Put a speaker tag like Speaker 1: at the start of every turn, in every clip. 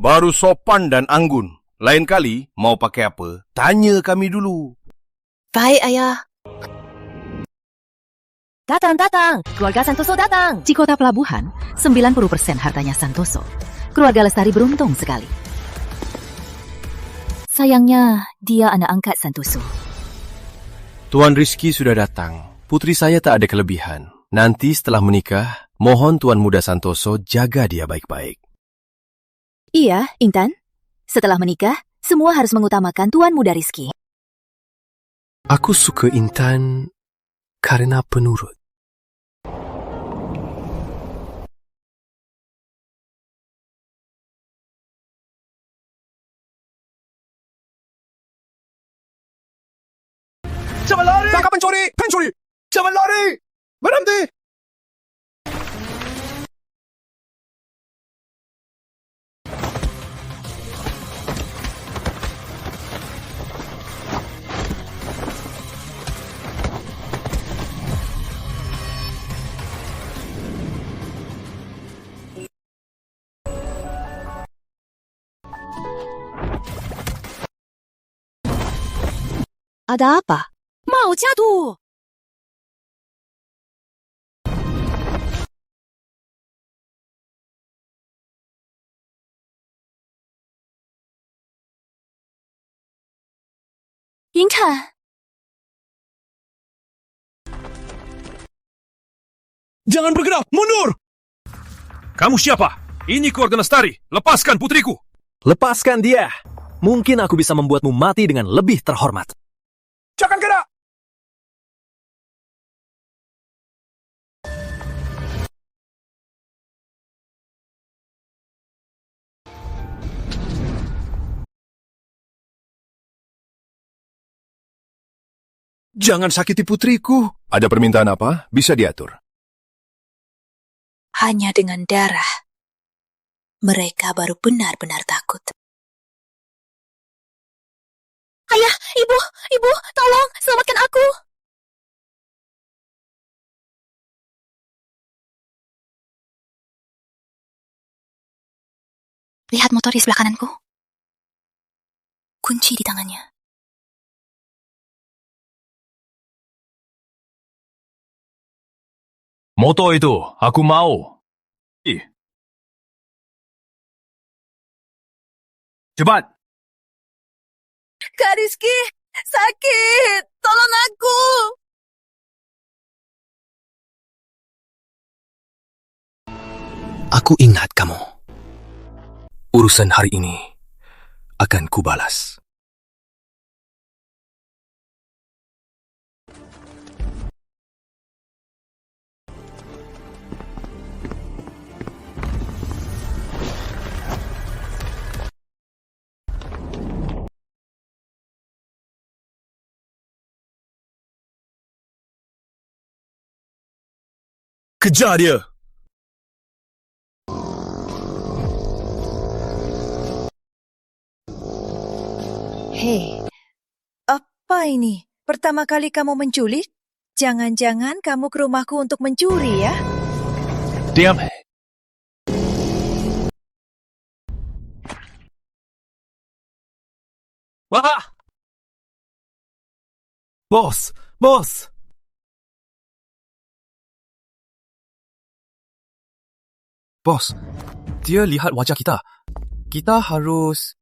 Speaker 1: baru sopan dan anggun. Lain kali, mau pakai apa, tanya kami dulu.
Speaker 2: Baik, Ayah.
Speaker 3: Datang, keluarga Santoso datang. Di kota pelabuhan, 90% hartanya Santoso. Keluarga Lestari beruntung sekali. Sayangnya, dia anak angkat Santoso.
Speaker 4: Tuan Rizky sudah datang. Putri saya tak ada kelebihan. Nanti setelah menikah, mohon Tuan Muda Santoso jaga dia baik-baik.
Speaker 3: Iya, Intan. Setelah menikah, semua harus mengutamakan Tuan Muda Rizky.
Speaker 4: Aku suka Intan karena penurut.
Speaker 5: Jangan lari! Tangkap pencuri! Pencuri! Jangan lari! Berhenti!
Speaker 3: Ada apa? Mau jatuh! Intan!
Speaker 5: Jangan bergerak! Mundur!
Speaker 6: Kamu siapa? Ini keluarga Lestari. Lepaskan putriku.
Speaker 7: Lepaskan dia. Mungkin aku bisa membuatmu mati dengan lebih terhormat.
Speaker 5: Jangan gerak!
Speaker 1: Jangan sakiti putriku. Ada permintaan apa? Bisa diatur.
Speaker 2: Hanya dengan darah, mereka baru benar-benar takut. Ayah, ibu, tolong selamatkan aku. Lihat motor di sebelah kananku. Kunci di tangannya.
Speaker 6: Motor itu, aku mau. Cepat.
Speaker 2: Kak Rizky, sakit. Tolong aku.
Speaker 4: Aku ingat kamu. Urusan hari ini akan kubalas.
Speaker 1: Kejar dia!
Speaker 8: Hei, apa ini? Pertama kali kamu menculik? Jangan-jangan kamu ke rumahku untuk mencuri ya?
Speaker 6: Diam. Wah!
Speaker 7: Bos!
Speaker 4: Bos, dia lihat wajah kita. Kita harus...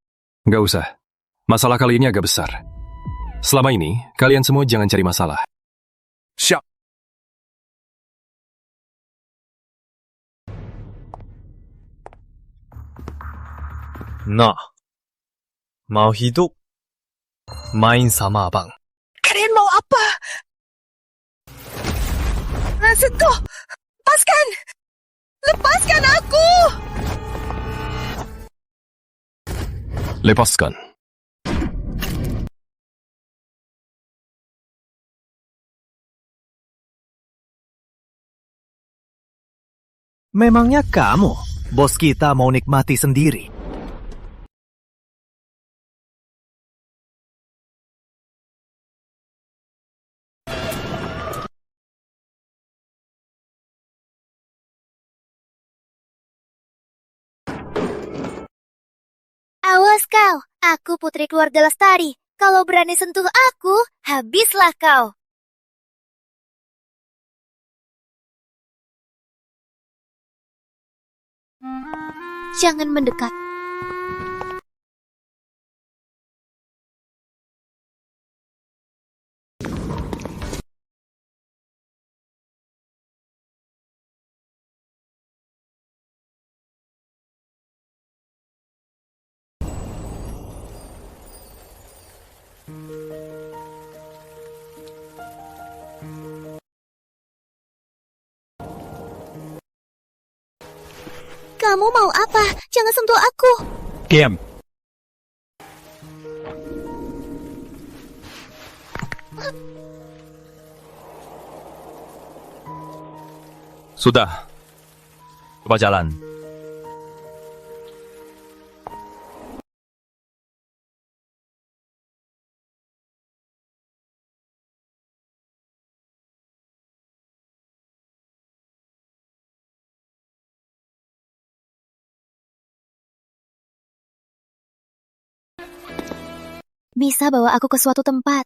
Speaker 4: Nggak usah. Masalah kali ini agak besar. Selama ini, kalian semua jangan cari masalah.
Speaker 1: Siap.
Speaker 7: Nah, mau hidup? Main sama abang.
Speaker 8: Kalian mau apa? Sentuh! Lepaskan! Lepaskan aku!
Speaker 4: Lepaskan.
Speaker 7: Memangnya kamu, bos kita mau nikmati sendiri?
Speaker 9: Awas kau, aku putri keluarga Lestari. Kalau berani sentuh aku, habislah kau. Jangan mendekat. Kamu mau apa? Jangan sentuh aku.
Speaker 6: Diam.
Speaker 4: Sudah. Coba jalan.
Speaker 9: Bisa bawa aku ke suatu tempat.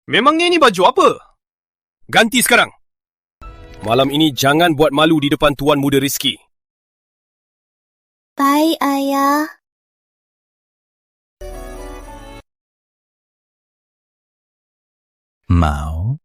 Speaker 1: Memangnya ini baju apa? Ganti sekarang. Malam ini jangan buat malu di depan Tuan Muda Rizki.
Speaker 9: Baik, Ayah.
Speaker 7: Mau?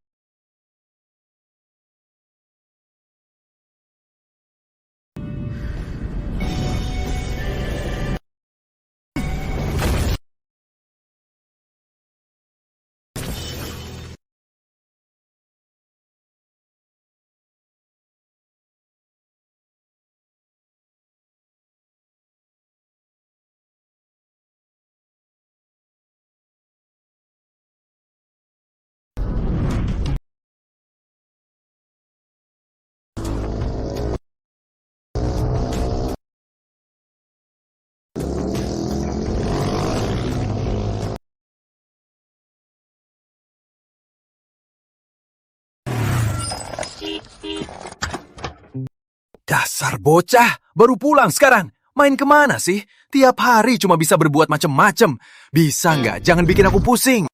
Speaker 5: Dasar bocah, baru pulang sekarang. Main kemana sih? Tiap hari cuma bisa berbuat macem-macem. Bisa nggak? Jangan bikin aku pusing.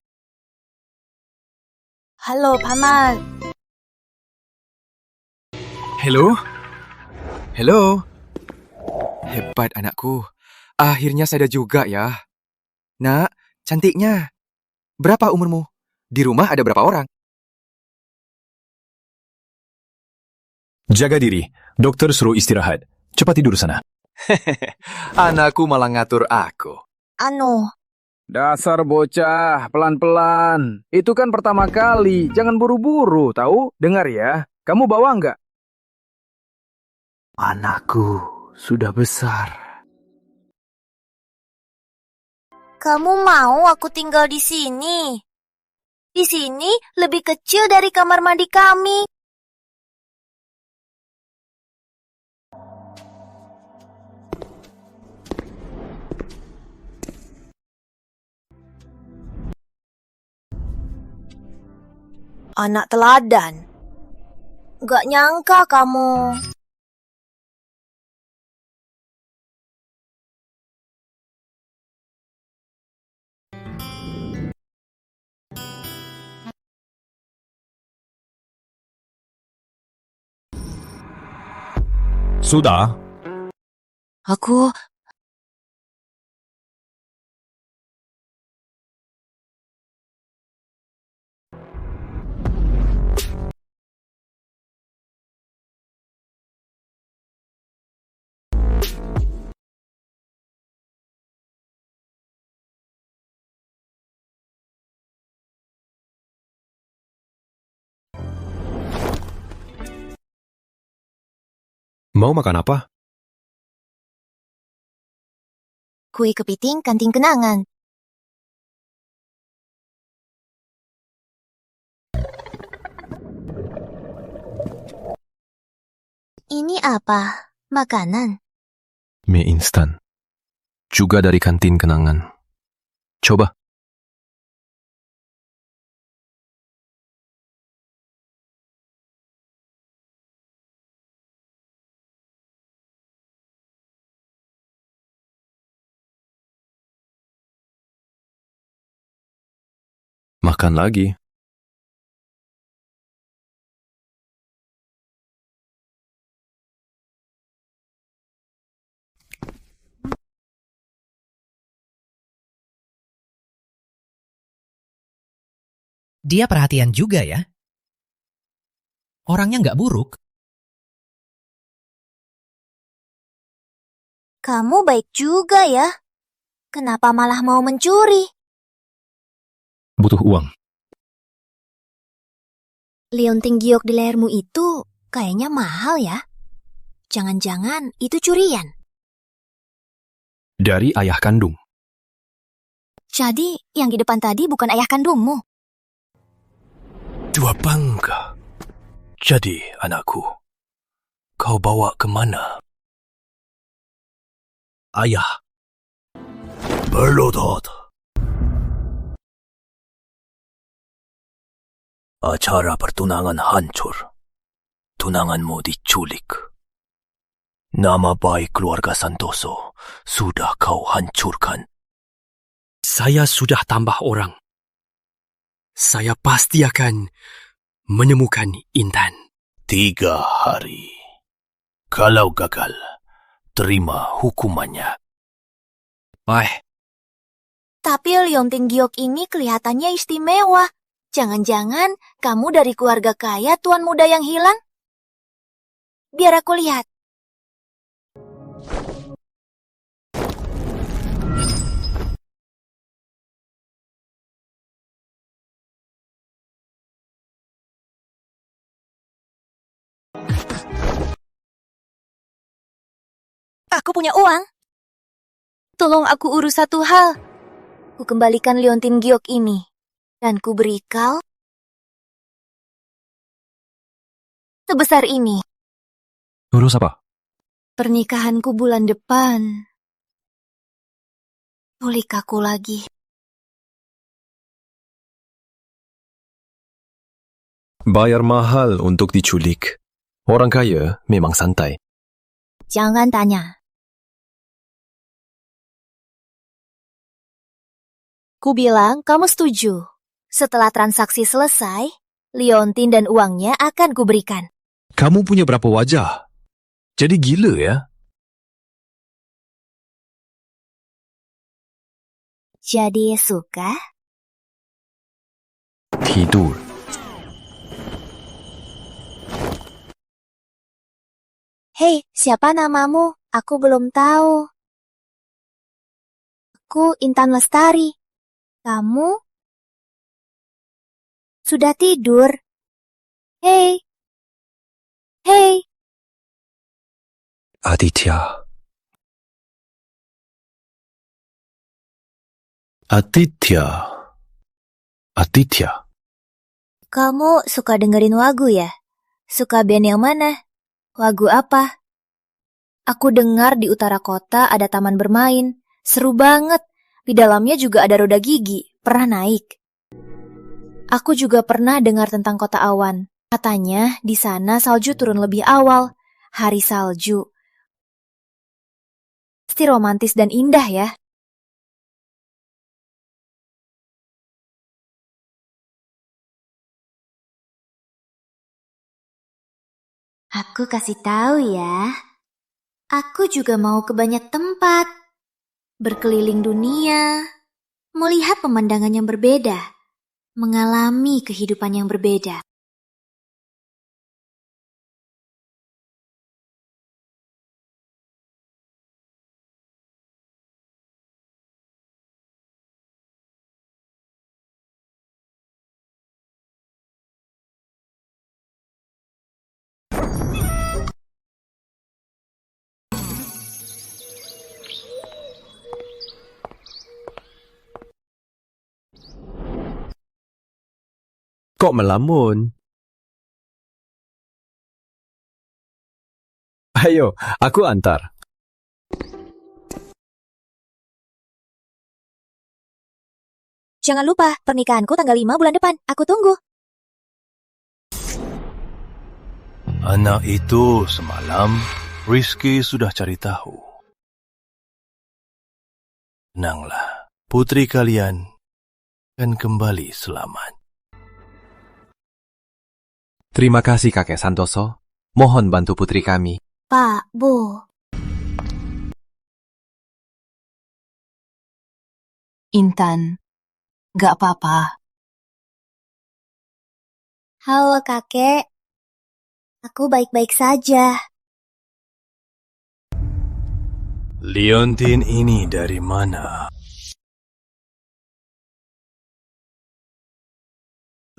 Speaker 2: Halo, Paman.
Speaker 5: Halo? Halo? Hebat anakku. Akhirnya sadar juga ya. Nak, cantiknya. Berapa umurmu? Di rumah ada berapa orang?
Speaker 4: Jaga diri. Dokter suruh istirahat. Cepat tidur sana.
Speaker 5: Anakku malah ngatur aku.
Speaker 10: Dasar bocah, pelan-pelan. Itu kan pertama kali, jangan buru-buru, tahu? Dengar ya, kamu bawa nggak?
Speaker 5: Anakku sudah besar.
Speaker 9: Kamu mau aku tinggal di sini? Di sini lebih kecil dari kamar mandi kami.
Speaker 8: Anak teladan.
Speaker 9: Gak nyangka kamu.
Speaker 6: Sudah.
Speaker 2: Aku...
Speaker 4: Mau makan apa?
Speaker 9: Kue kepiting kantin kenangan. Ini apa? Makanan?
Speaker 4: Mie instan. Juga dari kantin kenangan. Coba. Makan lagi.
Speaker 11: Dia perhatian juga ya. Orangnya nggak buruk.
Speaker 9: Kamu baik juga ya. Kenapa malah mau mencuri?
Speaker 4: Butuh uang.
Speaker 9: Liontin giok di lehermu itu kayaknya mahal ya. Jangan-jangan itu curian.
Speaker 4: Dari ayah kandung.
Speaker 9: Jadi yang di depan tadi bukan ayah kandungmu.
Speaker 4: Dua bangga. Jadi, anakku, kau bawa kemana? Ayah. Berlutut. Acara pertunangan hancur. Tunanganmu diculik. Nama baik keluarga Santoso sudah kau hancurkan. Saya sudah tambah orang. Saya pasti akan menemukan Intan. 3 hari. Kalau gagal, terima hukumannya. Baik.
Speaker 9: Tapi Liontin giok ini kelihatannya istimewa. Jangan-jangan kamu dari keluarga kaya tuan muda yang hilang? Biar aku lihat. Aku punya uang. Tolong aku urus satu hal. Ku kembalikan Liontin giok ini. Dan ku beri kau sebesar ini.
Speaker 4: Urus apa?
Speaker 9: Pernikahanku bulan depan. Culik aku lagi.
Speaker 4: Bayar mahal untuk diculik. Orang kaya memang santai.
Speaker 9: Jangan tanya. Ku bilang kamu setuju. Setelah transaksi selesai, Liontin dan uangnya akan kuberikan.
Speaker 4: Kamu punya berapa wajah? Jadi gila ya?
Speaker 9: Jadi suka?
Speaker 4: Tidur.
Speaker 9: Hei, siapa namamu? Aku belum tahu. Aku Intan Lestari. Kamu? Sudah tidur? Hei. Hei.
Speaker 4: Aditya. Aditya. Aditya.
Speaker 9: Kamu suka dengerin lagu ya? Suka band yang mana? Lagu apa? Aku dengar di utara kota ada taman bermain. Seru banget. Di dalamnya juga ada roda gigi. Pernah naik? Aku juga pernah dengar tentang kota awan. Katanya di sana salju turun lebih awal. Hari salju. Pasti romantis dan indah ya. Aku kasih tahu ya. Aku juga mau ke banyak tempat. Berkeliling dunia. Melihat pemandangan yang berbeda. Mengalami kehidupan yang berbeda.
Speaker 7: Kok melamun? Ayo, aku antar.
Speaker 9: Jangan lupa, pernikahanku tanggal 5 bulan depan. Aku tunggu.
Speaker 12: Anak itu semalam, Rizky sudah cari tahu. Tenanglah, putri kalian akan kembali selamat.
Speaker 5: Terima kasih Kakek Santoso. Mohon bantu putri kami.
Speaker 9: Pak, Bu.
Speaker 2: Intan, gak apa-apa.
Speaker 9: Halo kakek. Aku baik-baik saja.
Speaker 12: Leontin ini dari mana?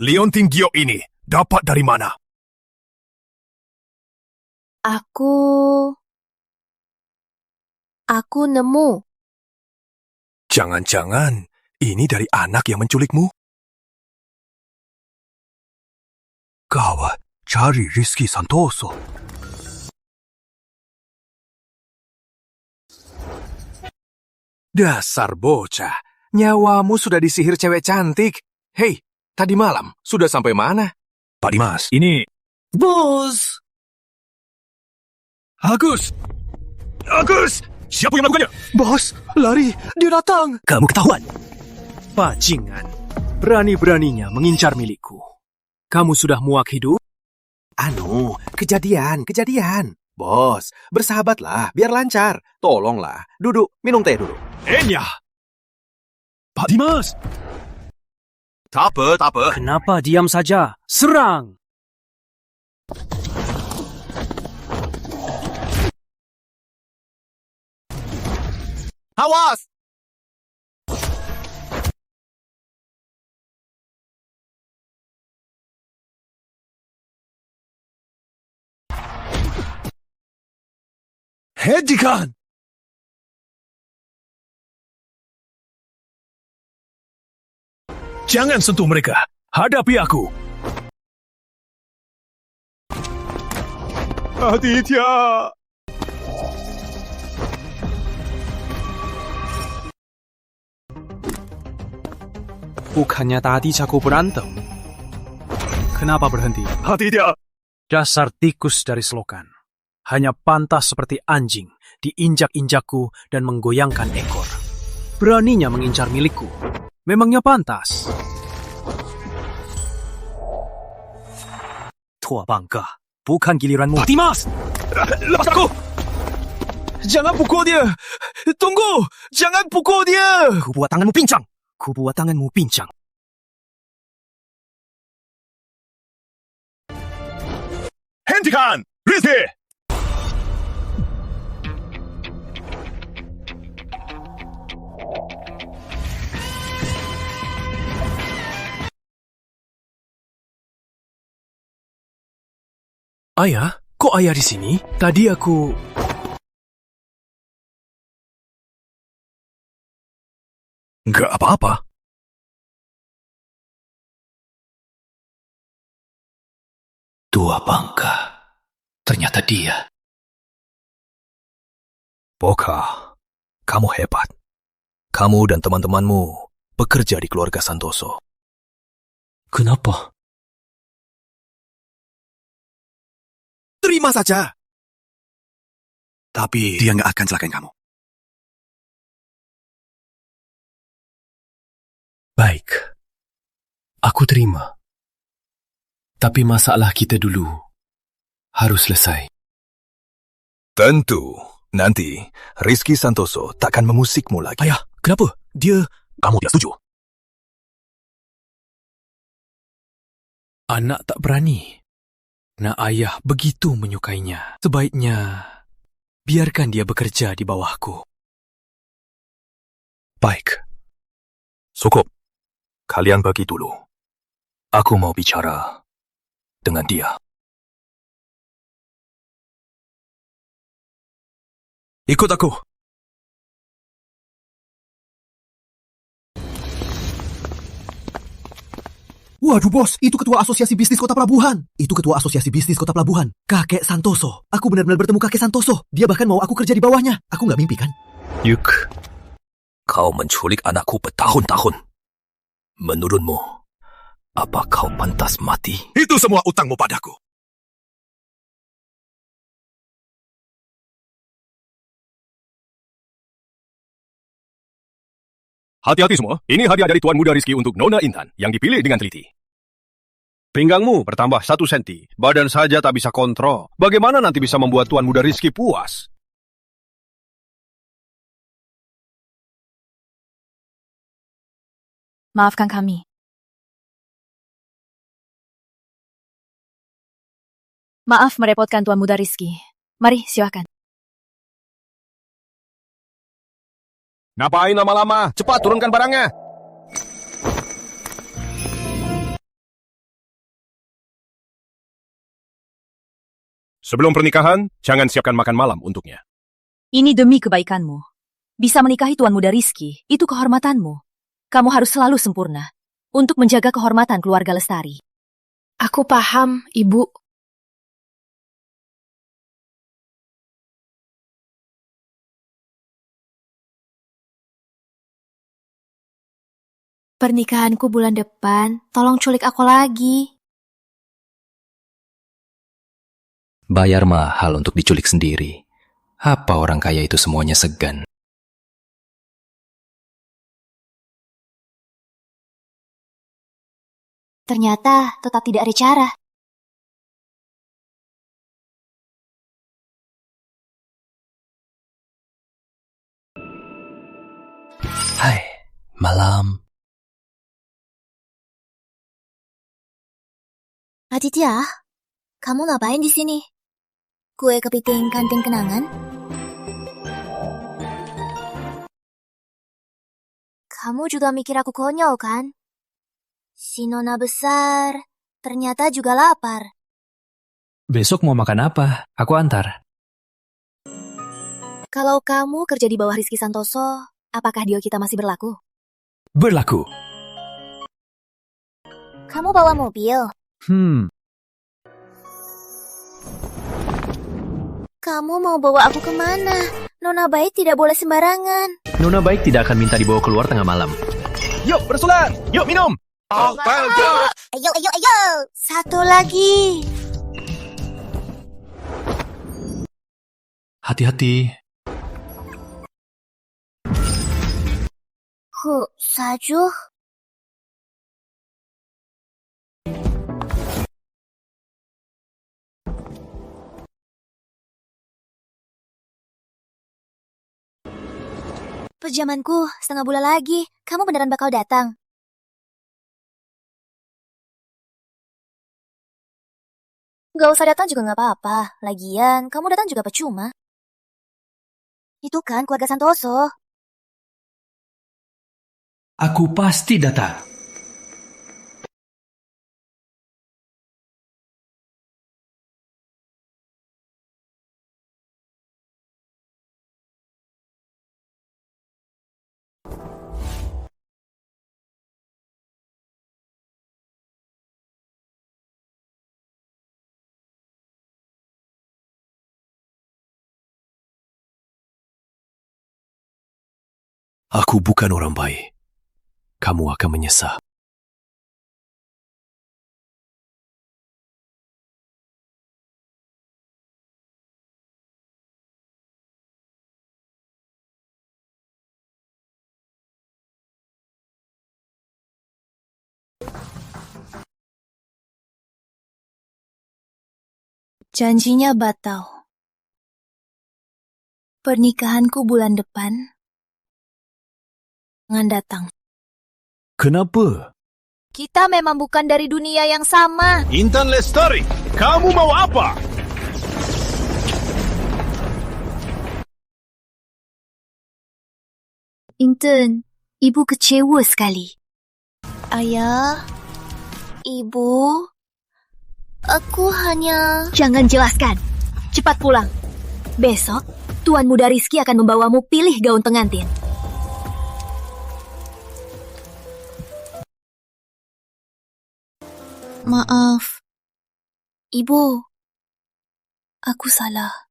Speaker 6: Leontin Giok ini dapat dari mana?
Speaker 9: Aku nemu.
Speaker 6: Jangan-jangan ini dari anak yang menculikmu? Gawat, cari Rizky Santoso.
Speaker 5: Dasar bocah, nyawamu sudah disihir cewek cantik. Hei, tadi malam sudah sampai mana?
Speaker 6: Pak Dimas, ini...
Speaker 7: Bos!
Speaker 6: Agus! Agus! Siapa yang melakukannya?
Speaker 7: Bos, lari, dia datang.
Speaker 6: Kamu ketahuan.
Speaker 7: Bajingan, berani-beraninya mengincar milikku. Kamu sudah muak hidup?
Speaker 5: Kejadian. Bos, bersahabatlah, biar lancar. Tolonglah, duduk, minum teh dulu.
Speaker 6: Enya! Pak Dimas!
Speaker 5: Tak apa.
Speaker 7: Kenapa diam saja? Serang!
Speaker 5: Awas!
Speaker 6: Hentikan! Jangan sentuh mereka. Hadapi aku. Aditya!
Speaker 7: Bukannya tadi jago berantem. Kenapa berhenti?
Speaker 6: Aditya!
Speaker 7: Dasar tikus dari selokan. Hanya pantas seperti anjing, diinjak-injakku dan menggoyangkan ekor. Beraninya mengincar milikku. Memangnya pantas? Tua bangka, bukan giliranmu.
Speaker 6: Pak Dimas! Lepas aku!
Speaker 7: Jangan pukul dia! Tunggu! Jangan pukul dia! Ku buat tanganmu pincang.
Speaker 6: Hentikan! Rizky!
Speaker 7: Ayah? Kok ayah di sini? Tadi aku...
Speaker 6: Nggak apa-apa.
Speaker 12: Tua bangka. Ternyata dia.
Speaker 6: Boka, kamu hebat. Kamu dan teman-temanmu bekerja di keluarga Santoso.
Speaker 7: Kenapa?
Speaker 6: Terima saja. Tapi dia nggak akan celakain kamu.
Speaker 4: Baik. Aku terima. Tapi masalah kita dulu harus selesai.
Speaker 6: Tentu. Nanti, Rizky Santoso takkan memusikmu lagi.
Speaker 7: Ayah, kenapa?
Speaker 6: Kamu tidak setuju?
Speaker 7: Anak tak berani. Nah, ayah begitu menyukainya. Sebaiknya biarkan dia bekerja di bawahku.
Speaker 6: Baik. Cukup. Kalian bagi dulu. Aku mau bicara dengan dia. Ikut aku.
Speaker 13: Waduh bos, itu ketua asosiasi bisnis kota pelabuhan. Kakek Santoso. Aku benar-benar bertemu kakek Santoso. Dia bahkan mau aku kerja di bawahnya. Aku nggak mimpi kan?
Speaker 6: Yuk, kau menculik anakku bertahun-tahun. Menurutmu, apa kau pantas mati?
Speaker 14: Itu semua utangmu padaku.
Speaker 1: Hati-hati semua, ini hadiah dari Tuan Muda Rizky untuk Nona Intan yang dipilih dengan teliti. Pinggangmu bertambah 1 senti, badan saja tak bisa kontrol. Bagaimana nanti bisa membuat Tuan Muda Rizky puas?
Speaker 15: Maafkan kami. Maaf merepotkan Tuan Muda Rizky. Mari, silakan.
Speaker 1: Ngapain lama-lama? Cepat turunkan barangnya. Sebelum pernikahan, jangan siapkan makan malam untuknya.
Speaker 15: Ini demi kebaikanmu. Bisa menikahi Tuan Muda Rizky, itu kehormatanmu. Kamu harus selalu sempurna untuk menjaga kehormatan keluarga Lestari.
Speaker 16: Aku paham, Ibu.
Speaker 9: Pernikahanku bulan depan, tolong culik aku lagi.
Speaker 6: Bayar mahal untuk diculik sendiri. Apa orang kaya itu semuanya segan?
Speaker 9: Ternyata tetap tidak ada cara.
Speaker 6: Hai, malam.
Speaker 9: Aditya, kamu ngapain di sini? Kue kepiting kantin kenangan? Kamu juga mikir aku konyol kan? Si Nona besar, ternyata juga lapar.
Speaker 7: Besok mau makan apa? Aku antar.
Speaker 9: Kalau kamu kerja di bawah Rizky Santoso, apakah deal kita masih berlaku?
Speaker 7: Berlaku.
Speaker 9: Kamu bawa mobil? Kamu mau bawa aku kemana? Nona baik tidak boleh sembarangan.
Speaker 7: Nona baik tidak akan minta dibawa keluar tengah malam.
Speaker 1: Yuk, bersulan! Yuk, minum!
Speaker 9: Ayo. Satu lagi.
Speaker 12: Hati-hati.
Speaker 9: Sajuh. Perjamanku, 1/2 bulan lagi. Kamu beneran bakal datang? Gak usah datang juga gak apa-apa. Lagian, kamu datang juga percuma. Itu kan keluarga Santoso.
Speaker 12: Aku pasti datang.
Speaker 6: Aku bukan orang baik. Kamu akan menyesal.
Speaker 9: Janjinya batal. Pernikahanku bulan depan. Jangan datang.
Speaker 12: Kenapa?
Speaker 9: Kita memang bukan dari dunia yang sama.
Speaker 1: Intan Lestari, kamu mau apa?
Speaker 9: Intan, ibu kecewa sekali. Ayah, ibu, aku hanya... Jangan jelaskan. Cepat pulang. Besok, Tuan Muda Rizky akan membawamu pilih gaun pengantin. Maaf. Ibu, aku salah.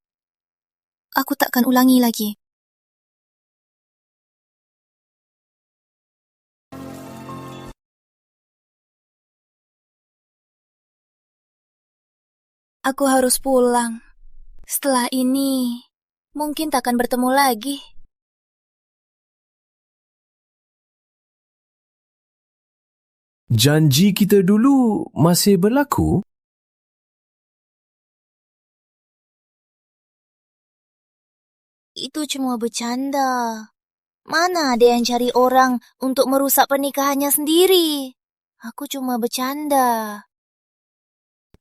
Speaker 9: Aku takkan ulangi lagi. Aku harus pulang. Setelah ini, mungkin takkan bertemu lagi.
Speaker 12: Janji kita dulu masih berlaku?
Speaker 9: Itu cuma bercanda. Mana ada yang cari orang untuk merusak pernikahannya sendiri? Aku cuma bercanda.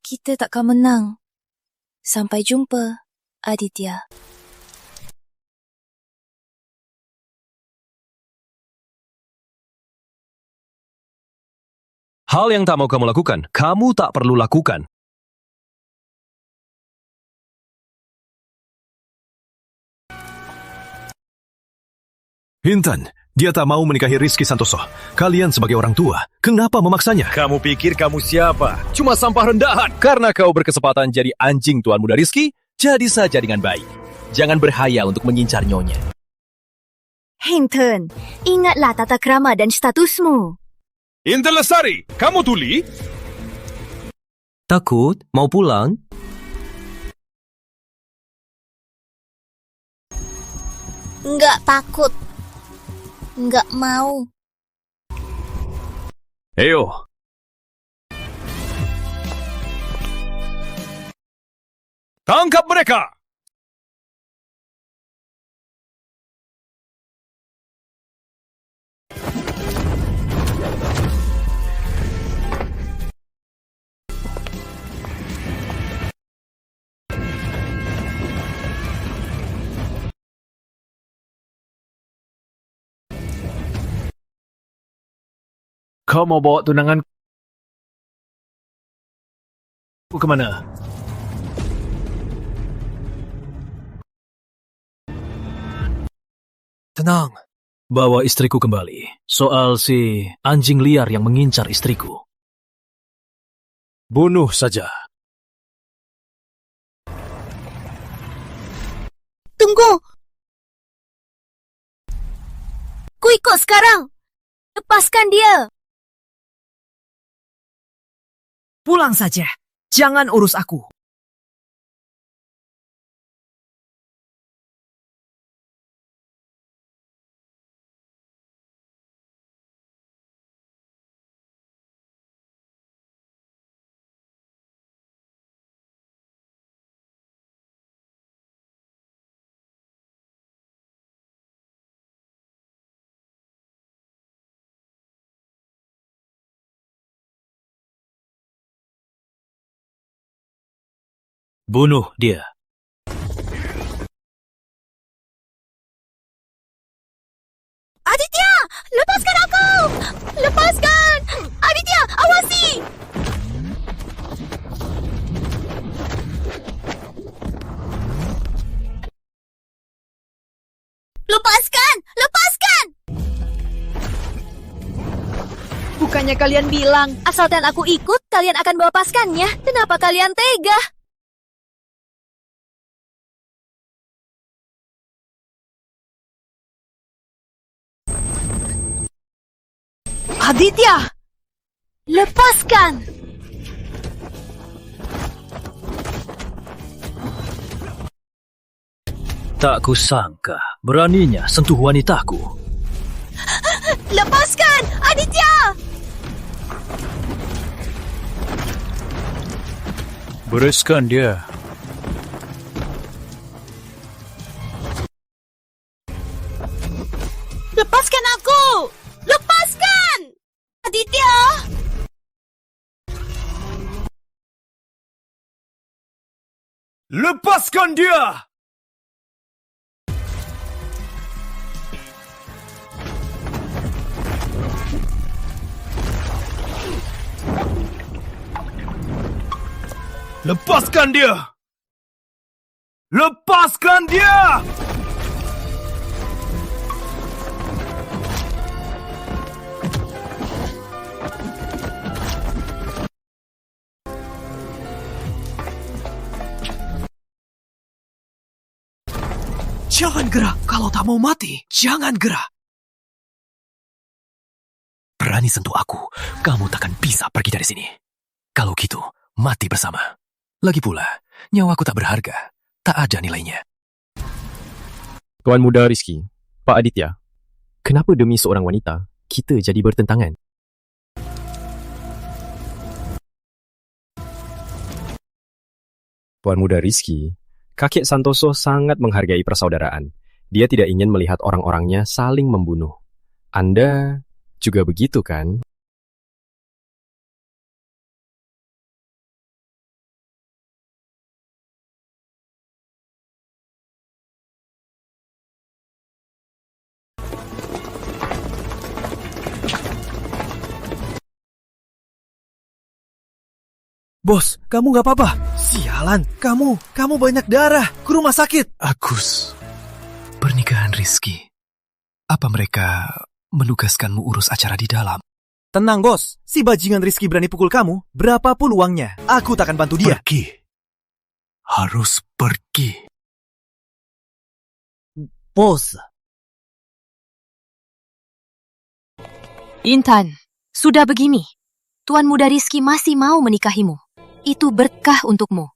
Speaker 8: Kita takkan menang. Sampai jumpa, Aditya.
Speaker 1: Hal yang tak mau kamu lakukan, kamu tak perlu lakukan. Intan, dia tak mau menikahi Rizky Santoso. Kalian sebagai orang tua, kenapa memaksanya?
Speaker 4: Kamu pikir kamu siapa? Cuma sampah rendahan. Karena kau berkesempatan jadi anjing Tuan Muda Rizky, jadi saja dengan baik. Jangan berhayal untuk mengincar nyonya.
Speaker 15: Hinton, ingatlah tata krama dan statusmu.
Speaker 1: Intan Lestari, kamu tuli?
Speaker 11: Takut? Mau pulang?
Speaker 9: Nggak takut. Nggak mau.
Speaker 1: Ayo. Tangkap mereka!
Speaker 7: Kau mau bawa tunangan kemana?
Speaker 13: Tenang.
Speaker 7: Bawa istriku kembali. Soal si anjing liar yang mengincar istriku. Bunuh saja.
Speaker 9: Tunggu. Ku ikut sekarang. Lepaskan dia.
Speaker 14: Pulang saja. Jangan urus aku.
Speaker 7: Bunuh dia.
Speaker 9: Aditya, lepaskan aku! Lepaskan! Aditya, awasi! Lepaskan! Lepaskan!
Speaker 15: Bukannya kalian bilang, asalkan aku ikut, kalian akan melepaskannya. Kenapa kalian tega? Aditya! Lepaskan!
Speaker 7: Tak kusangka beraninya sentuh wanitaku.
Speaker 9: Lepaskan! Aditya!
Speaker 7: Bereskan dia.
Speaker 9: Lepaskan aku! Lepaskan! Aditya!
Speaker 1: Lepaskan dia! Lepaskan dia! Lepaskan dia!
Speaker 13: Jangan gerak. Kalau tak mau mati, jangan gerak.
Speaker 6: Berani sentuh aku, kamu takkan bisa pergi dari sini. Kalau gitu, mati bersama. Lagi pula, nyawaku tak berharga. Tak ada nilainya.
Speaker 4: Tuan Muda Rizky, Pak Aditya, kenapa demi seorang wanita, kita jadi bertentangan? Tuan Muda Rizky, kakek Santoso sangat menghargai persaudaraan. Dia tidak ingin melihat orang-orangnya saling membunuh. Anda juga begitu, kan?
Speaker 13: Bos, kamu gak apa-apa? Sialan, kamu banyak darah. Ke rumah sakit.
Speaker 6: Agus, pernikahan Rizky. Apa mereka menugaskanmu urus acara di dalam?
Speaker 13: Tenang, bos. Si bajingan Rizky berani pukul kamu, berapapun uangnya, aku takkan bantu dia.
Speaker 6: Pergi. Harus pergi.
Speaker 13: Bos.
Speaker 15: Intan, sudah begini. Tuan Muda Rizky masih mau menikahimu. Itu berkah untukmu.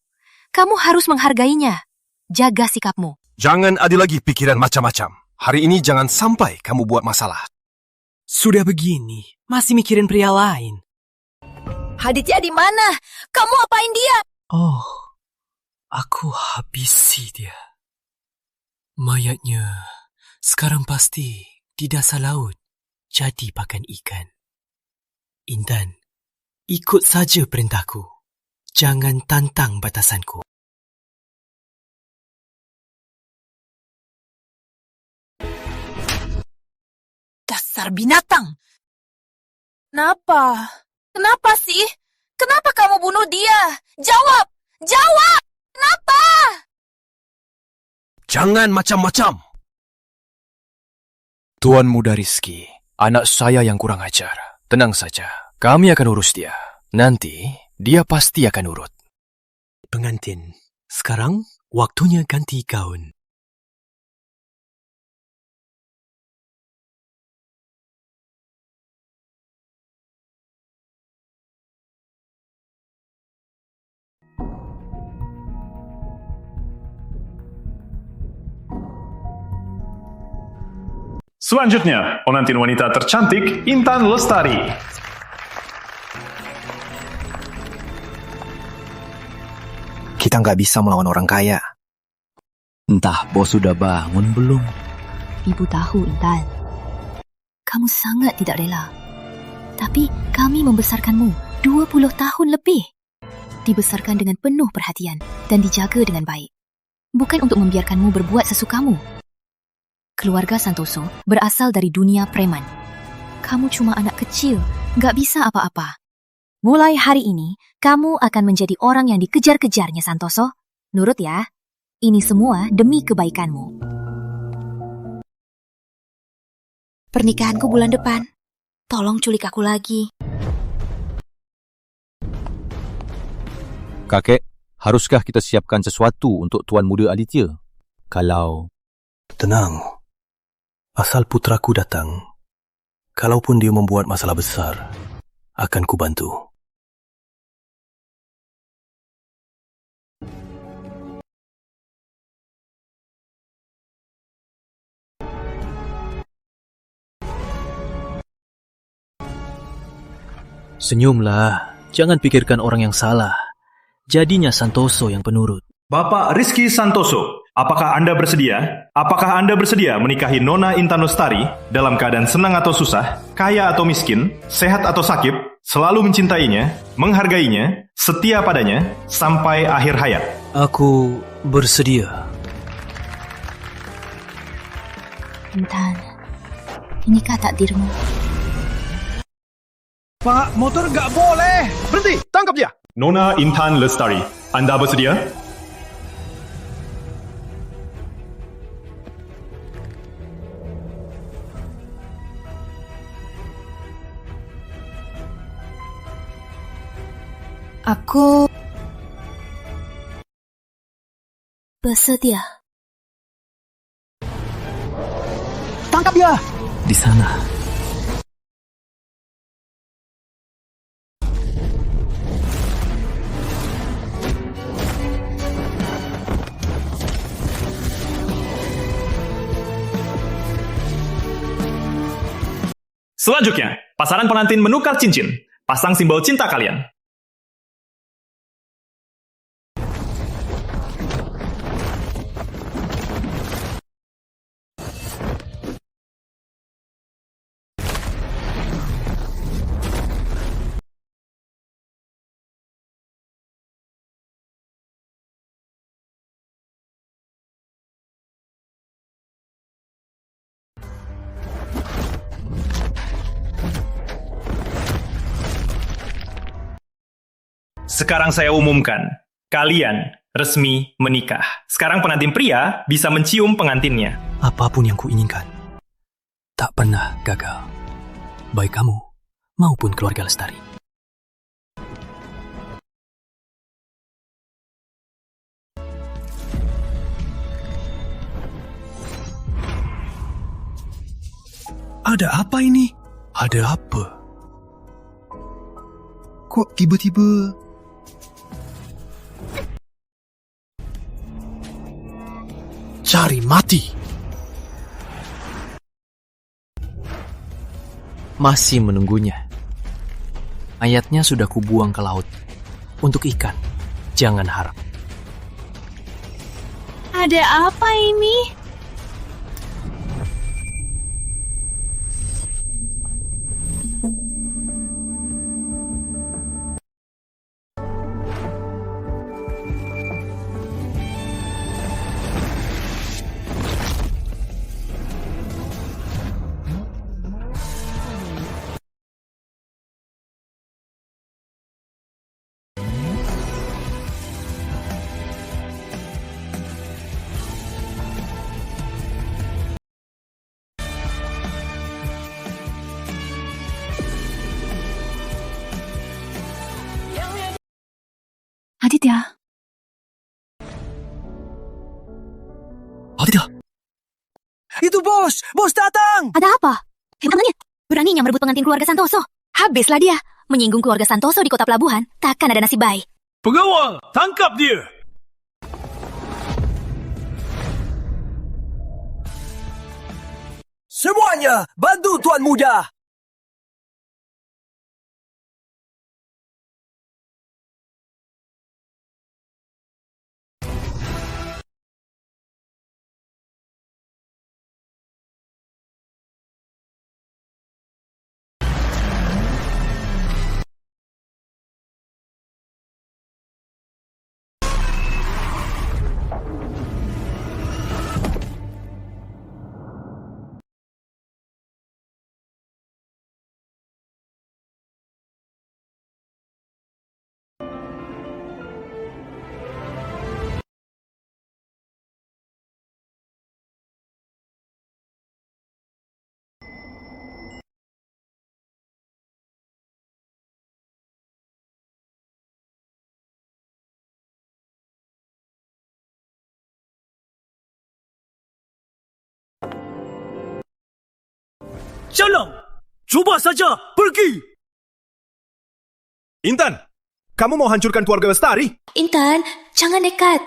Speaker 15: Kamu harus menghargainya. Jaga sikapmu.
Speaker 1: Jangan ada lagi pikiran macam-macam. Hari ini jangan sampai kamu buat masalah.
Speaker 14: Sudah begini, masih mikirin pria lain.
Speaker 8: Aditya di mana? Kamu apain dia?
Speaker 12: Oh, aku habisi dia. Mayatnya sekarang pasti di dasar laut jadi pakan ikan. Intan, ikut saja perintahku. Jangan tantang batasanku.
Speaker 8: Dasar binatang! Kenapa? Kenapa sih? Kenapa kamu bunuh dia? Jawab! Jawab! Kenapa?
Speaker 1: Jangan macam-macam.
Speaker 6: Tuan Muda Rizky, anak saya yang kurang ajar. Tenang saja, kami akan urus dia. Nanti, dia pasti akan urut.
Speaker 12: Pengantin, sekarang waktunya ganti gaun.
Speaker 17: Selanjutnya, pengantin wanita tercantik Intan Lestari.
Speaker 6: Kita nggak bisa melawan orang kaya.
Speaker 13: Entah bos sudah bangun belum?
Speaker 9: Ibu tahu, Intan. Kamu sangat tidak rela. Tapi kami membesarkanmu 20 tahun lebih. Dibesarkan dengan penuh perhatian dan dijaga dengan baik. Bukan untuk membiarkanmu berbuat sesukamu. Keluarga Santoso berasal dari dunia preman. Kamu cuma anak kecil, nggak bisa apa-apa. Mulai hari ini, kamu akan menjadi orang yang dikejar-kejarnya Santoso. Nurut ya, ini semua demi kebaikanmu.
Speaker 2: Pernikahanku bulan depan. Tolong culik aku lagi.
Speaker 6: Kakek, haruskah kita siapkan sesuatu untuk Tuan Muda Aditya? Kalau... Tenang. Asal putraku datang, kalaupun dia membuat masalah besar, akan kubantu.
Speaker 13: Senyumlah, jangan pikirkan orang yang salah. Jadinya Santoso yang penurut.
Speaker 17: Bapak Rizky Santoso, apakah Anda bersedia? Apakah Anda bersedia menikahi Nona Intan Lestari dalam keadaan senang atau susah, kaya atau miskin, sehat atau sakit, selalu mencintainya, menghargainya, setia padanya, sampai akhir hayat?
Speaker 13: Aku bersedia.
Speaker 9: Intan, inikah takdirmu?
Speaker 1: Pak, motor nggak boleh. Berhenti, tangkap dia.
Speaker 17: Nona Intan Lestari, Anda bersedia?
Speaker 9: Aku bersedia.
Speaker 6: Tangkap dia!
Speaker 13: Di sana.
Speaker 17: Selanjutnya, pasangan pengantin menukar cincin. Pasang simbol cinta kalian. Sekarang saya umumkan, kalian resmi menikah. Sekarang pengantin pria bisa mencium pengantinnya.
Speaker 13: Apapun yang kuinginkan, tak pernah gagal. Baik kamu maupun keluarga Lestari.
Speaker 7: Ada apa ini? Ada apa? Kok tiba-tiba... Cari mati.
Speaker 13: Masih menunggunya. Mayatnya sudah kubuang ke laut. Untuk ikan, jangan harap.
Speaker 15: Ada apa ini?
Speaker 3: Aditya.
Speaker 13: Aditya.
Speaker 14: Itu bos! Bos datang!
Speaker 15: Ada apa? Hebatnya, beraninya merebut pengantin keluarga Santoso. Habislah dia. Menyinggung keluarga Santoso di kota pelabuhan, takkan ada nasib baik.
Speaker 7: Pengawal, tangkap dia!
Speaker 14: Semuanya, bantu Tuan Muda!
Speaker 7: Jangan! Coba saja pergi!
Speaker 1: Intan, kamu mau hancurkan keluarga Lestari?
Speaker 2: Intan, jangan nekat.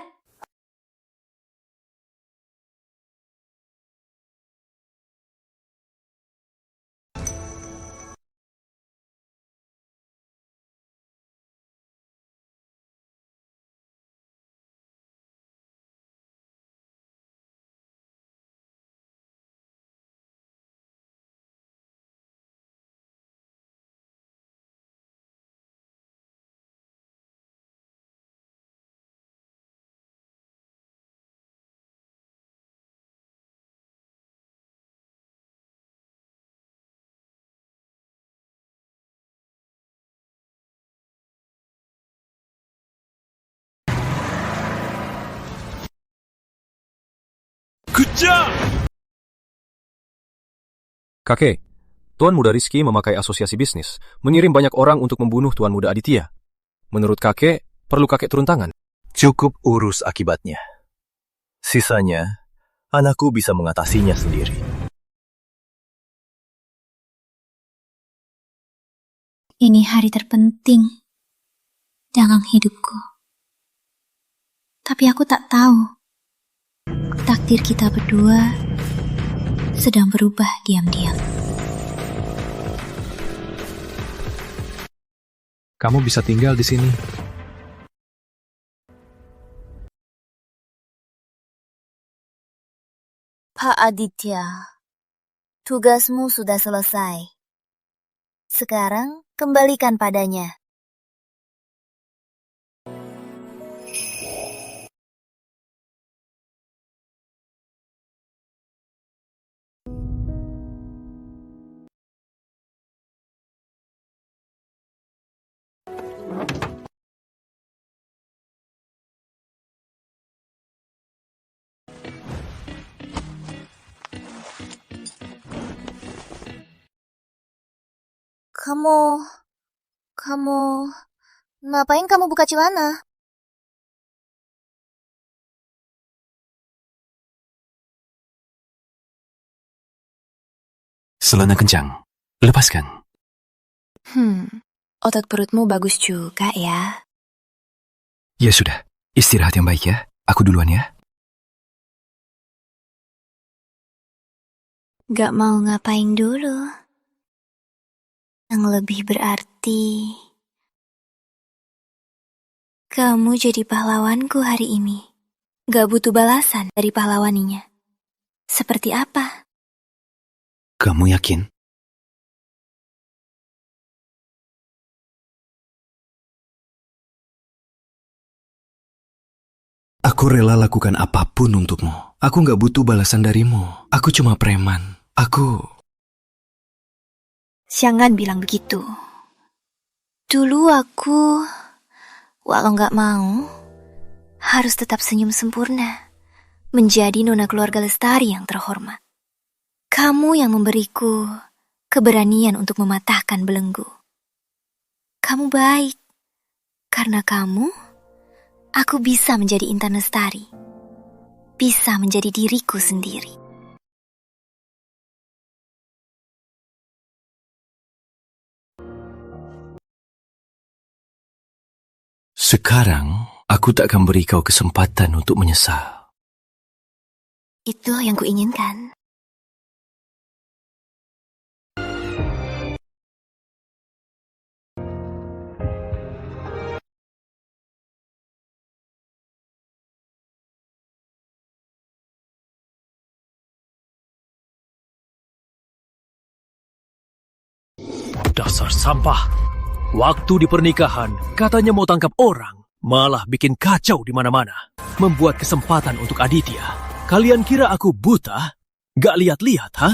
Speaker 7: Kejar!
Speaker 4: Kakek, Tuan Muda Rizky memakai asosiasi bisnis, mengirim banyak orang untuk membunuh Tuan Muda Aditya. Menurut kakek, perlu kakek turun tangan.
Speaker 6: Cukup urus akibatnya. Sisanya, anakku bisa mengatasinya sendiri.
Speaker 9: Ini hari terpenting dalam hidupku. Tapi aku tak tahu, takdir kita berdua sedang berubah diam-diam.
Speaker 13: Kamu bisa tinggal di sini.
Speaker 9: Pak Aditya, tugasmu sudah selesai. Sekarang kembalikan padanya. Ngapain kamu buka celana?
Speaker 4: Celana kencang. Lepaskan.
Speaker 16: Otot perutmu bagus juga ya.
Speaker 4: Ya sudah, istirahat yang baik ya. Aku duluan ya.
Speaker 9: Gak mau ngapain dulu. Yang lebih berarti, kamu jadi pahlawanku hari ini. Gak butuh balasan dari pahlawaninya. Seperti apa?
Speaker 4: Kamu yakin? Aku rela lakukan apapun untukmu. Aku gak butuh balasan darimu. Aku cuma preman.
Speaker 9: Jangan bilang begitu. Dulu aku, walau gak mau, harus tetap senyum sempurna. Menjadi nona keluarga Lestari yang terhormat. Kamu yang memberiku keberanian untuk mematahkan belenggu. Kamu baik. Karena kamu, aku bisa menjadi Intan Lestari. Bisa menjadi diriku sendiri.
Speaker 4: Sekarang, aku tak akan beri kau kesempatan untuk menyesal.
Speaker 9: Itu yang kuinginkan.
Speaker 7: Dasar sampah. Waktu di pernikahan, katanya mau tangkap orang, malah bikin kacau di mana-mana. Membuat kesempatan untuk Aditya. Kalian kira aku buta? Gak lihat-lihat, ha?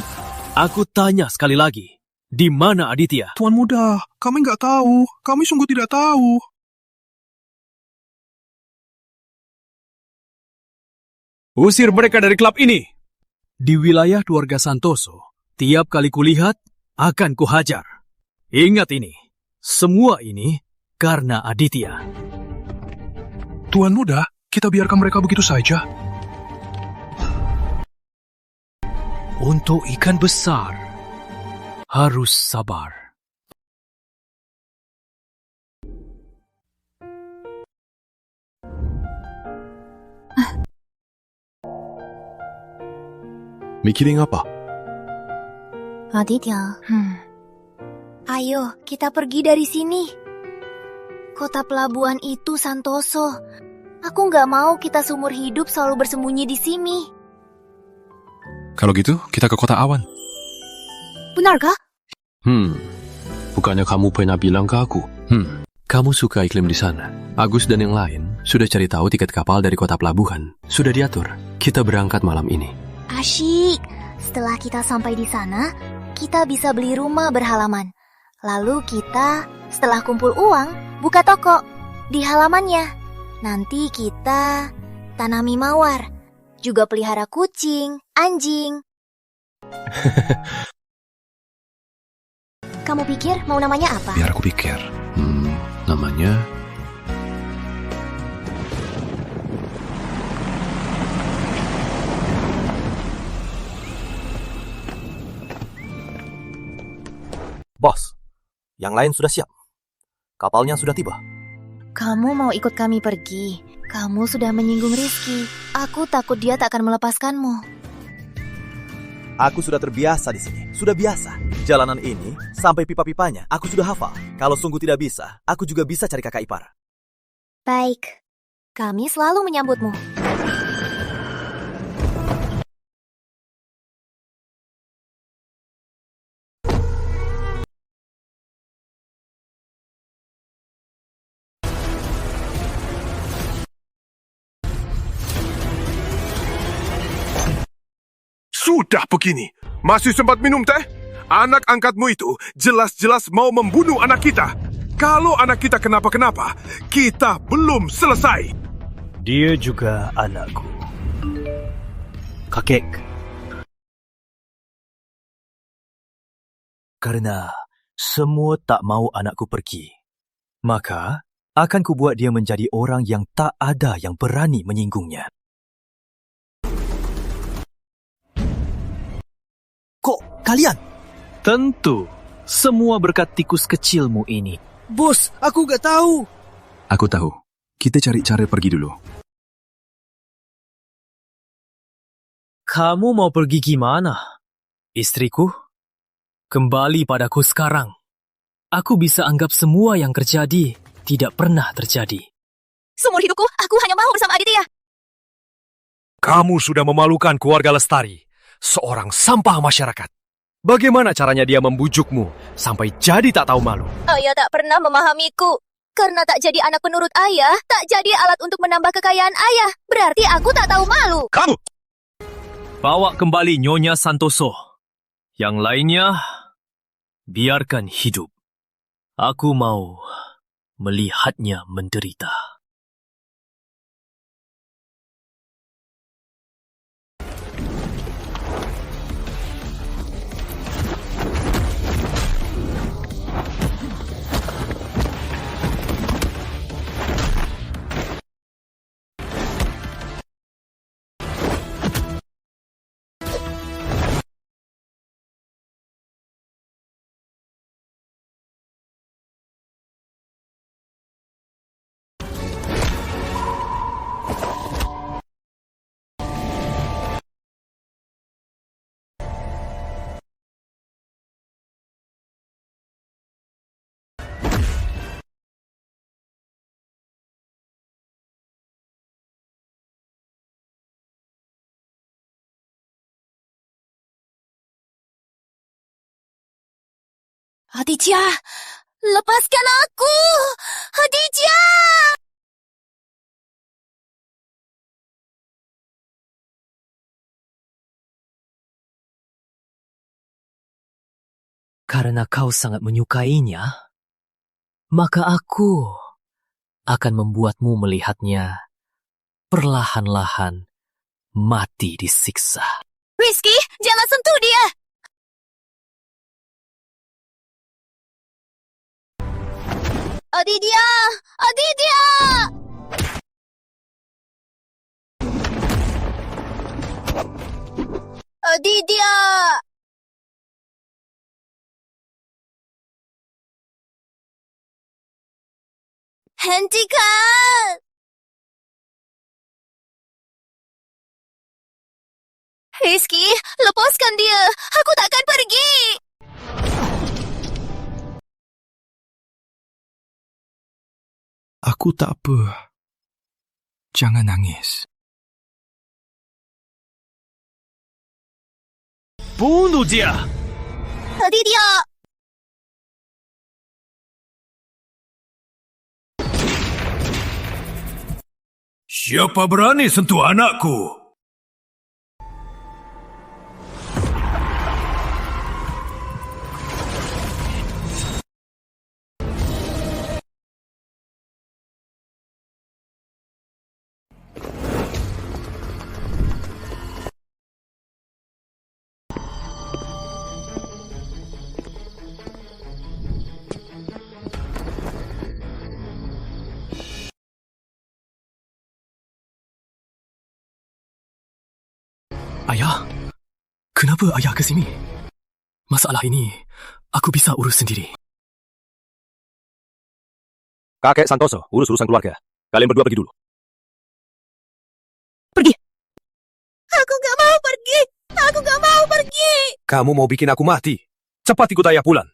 Speaker 7: Aku tanya sekali lagi. Di mana Aditya?
Speaker 1: Tuan Muda, kami nggak tahu. Kami sungguh tidak tahu.
Speaker 7: Usir mereka dari klub ini. Di wilayah keluarga Santoso, tiap kali kulihat, akan kuhajar. Ingat ini. Semua ini karena Aditya.
Speaker 1: Tuan Muda, kita biarkan mereka begitu saja.
Speaker 7: Untuk ikan besar, harus sabar.
Speaker 1: Mikirin apa?
Speaker 9: Aditya, ayo kita pergi dari sini. Kota pelabuhan itu Santoso. Aku gak mau kita seumur hidup selalu bersembunyi di sini.
Speaker 4: Kalau gitu, kita ke kota awan.
Speaker 9: Benarkah?
Speaker 4: Bukannya kamu pernah bilang ke aku? Kamu suka iklim di sana. Agus dan yang lain sudah cari tahu tiket kapal dari kota pelabuhan. Sudah diatur. Kita berangkat malam ini.
Speaker 9: Asyik. Setelah kita sampai di sana, kita bisa beli rumah berhalaman. Lalu kita, setelah kumpul uang, buka toko di halamannya. Nanti kita tanami mawar, juga pelihara kucing, anjing. Kamu pikir mau namanya apa?
Speaker 4: Biar aku pikir. Namanya...
Speaker 6: Bos, yang lain sudah siap. Kapalnya sudah tiba.
Speaker 9: Kamu mau ikut kami pergi? Kamu sudah menyinggung Rizky. Aku takut dia tak akan melepaskanmu.
Speaker 6: Aku sudah terbiasa di sini. Sudah biasa. Jalanan ini, sampai pipa-pipanya, aku sudah hafal. Kalau sungguh tidak bisa, aku juga bisa cari kakak ipar.
Speaker 9: Baik. Kami selalu menyambutmu.
Speaker 18: Sudah begini, masih sempat minum teh? Anak angkatmu itu jelas-jelas mau membunuh anak kita. Kalau anak kita kenapa-kenapa, kita belum selesai.
Speaker 7: Dia juga anakku. Kakek. Karena semua tak mau anakku pergi, maka akan kubuat dia menjadi orang yang tak ada yang berani menyinggungnya.
Speaker 13: Kok kalian?
Speaker 7: Tentu, semua berkat tikus kecilmu ini.
Speaker 13: Bos, aku gak tahu.
Speaker 4: Aku tahu. Kita cari cara pergi dulu.
Speaker 7: Kamu mau pergi gimana? Istriku, kembali padaku sekarang. Aku bisa anggap semua yang terjadi tidak pernah terjadi.
Speaker 15: Seumur hidupku, aku hanya mau bersama Aditya.
Speaker 7: Kamu sudah memalukan keluarga Lestari, seorang sampah masyarakat. Bagaimana caranya dia membujukmu sampai jadi tak tahu malu?
Speaker 9: Ayah tak pernah memahamiku. Karena tak jadi anak penurut ayah, tak jadi alat untuk menambah kekayaan ayah. Berarti aku tak tahu malu.
Speaker 7: Kamu! Bawa kembali Nyonya Santoso. Yang lainnya, biarkan hidup. Aku mau melihatnya menderita.
Speaker 9: Aditya, lepaskan aku! Aditya!
Speaker 7: Karena kau sangat menyukainya, maka aku akan membuatmu melihatnya perlahan-lahan mati disiksa.
Speaker 9: Rizky, jangan sentuh dia! Aditya! Aditya! Aditya! Hentikan! Rizky, lepaskan dia. Aku takkan pergi.
Speaker 4: Aku tak apa. Jangan nangis.
Speaker 7: Bunuh dia!
Speaker 9: Aditya!
Speaker 7: Siapa berani sentuh anakku?
Speaker 4: Ayah, kenapa ayah ke sini? Masalah ini, aku bisa urus sendiri.
Speaker 1: Kakek Santoso, urus urusan keluarga. Kalian berdua pergi dulu.
Speaker 15: Pergi. Aku gak mau pergi. Aku gak mau pergi.
Speaker 1: Kamu mau bikin aku mati? Cepat ikut ayah pulang.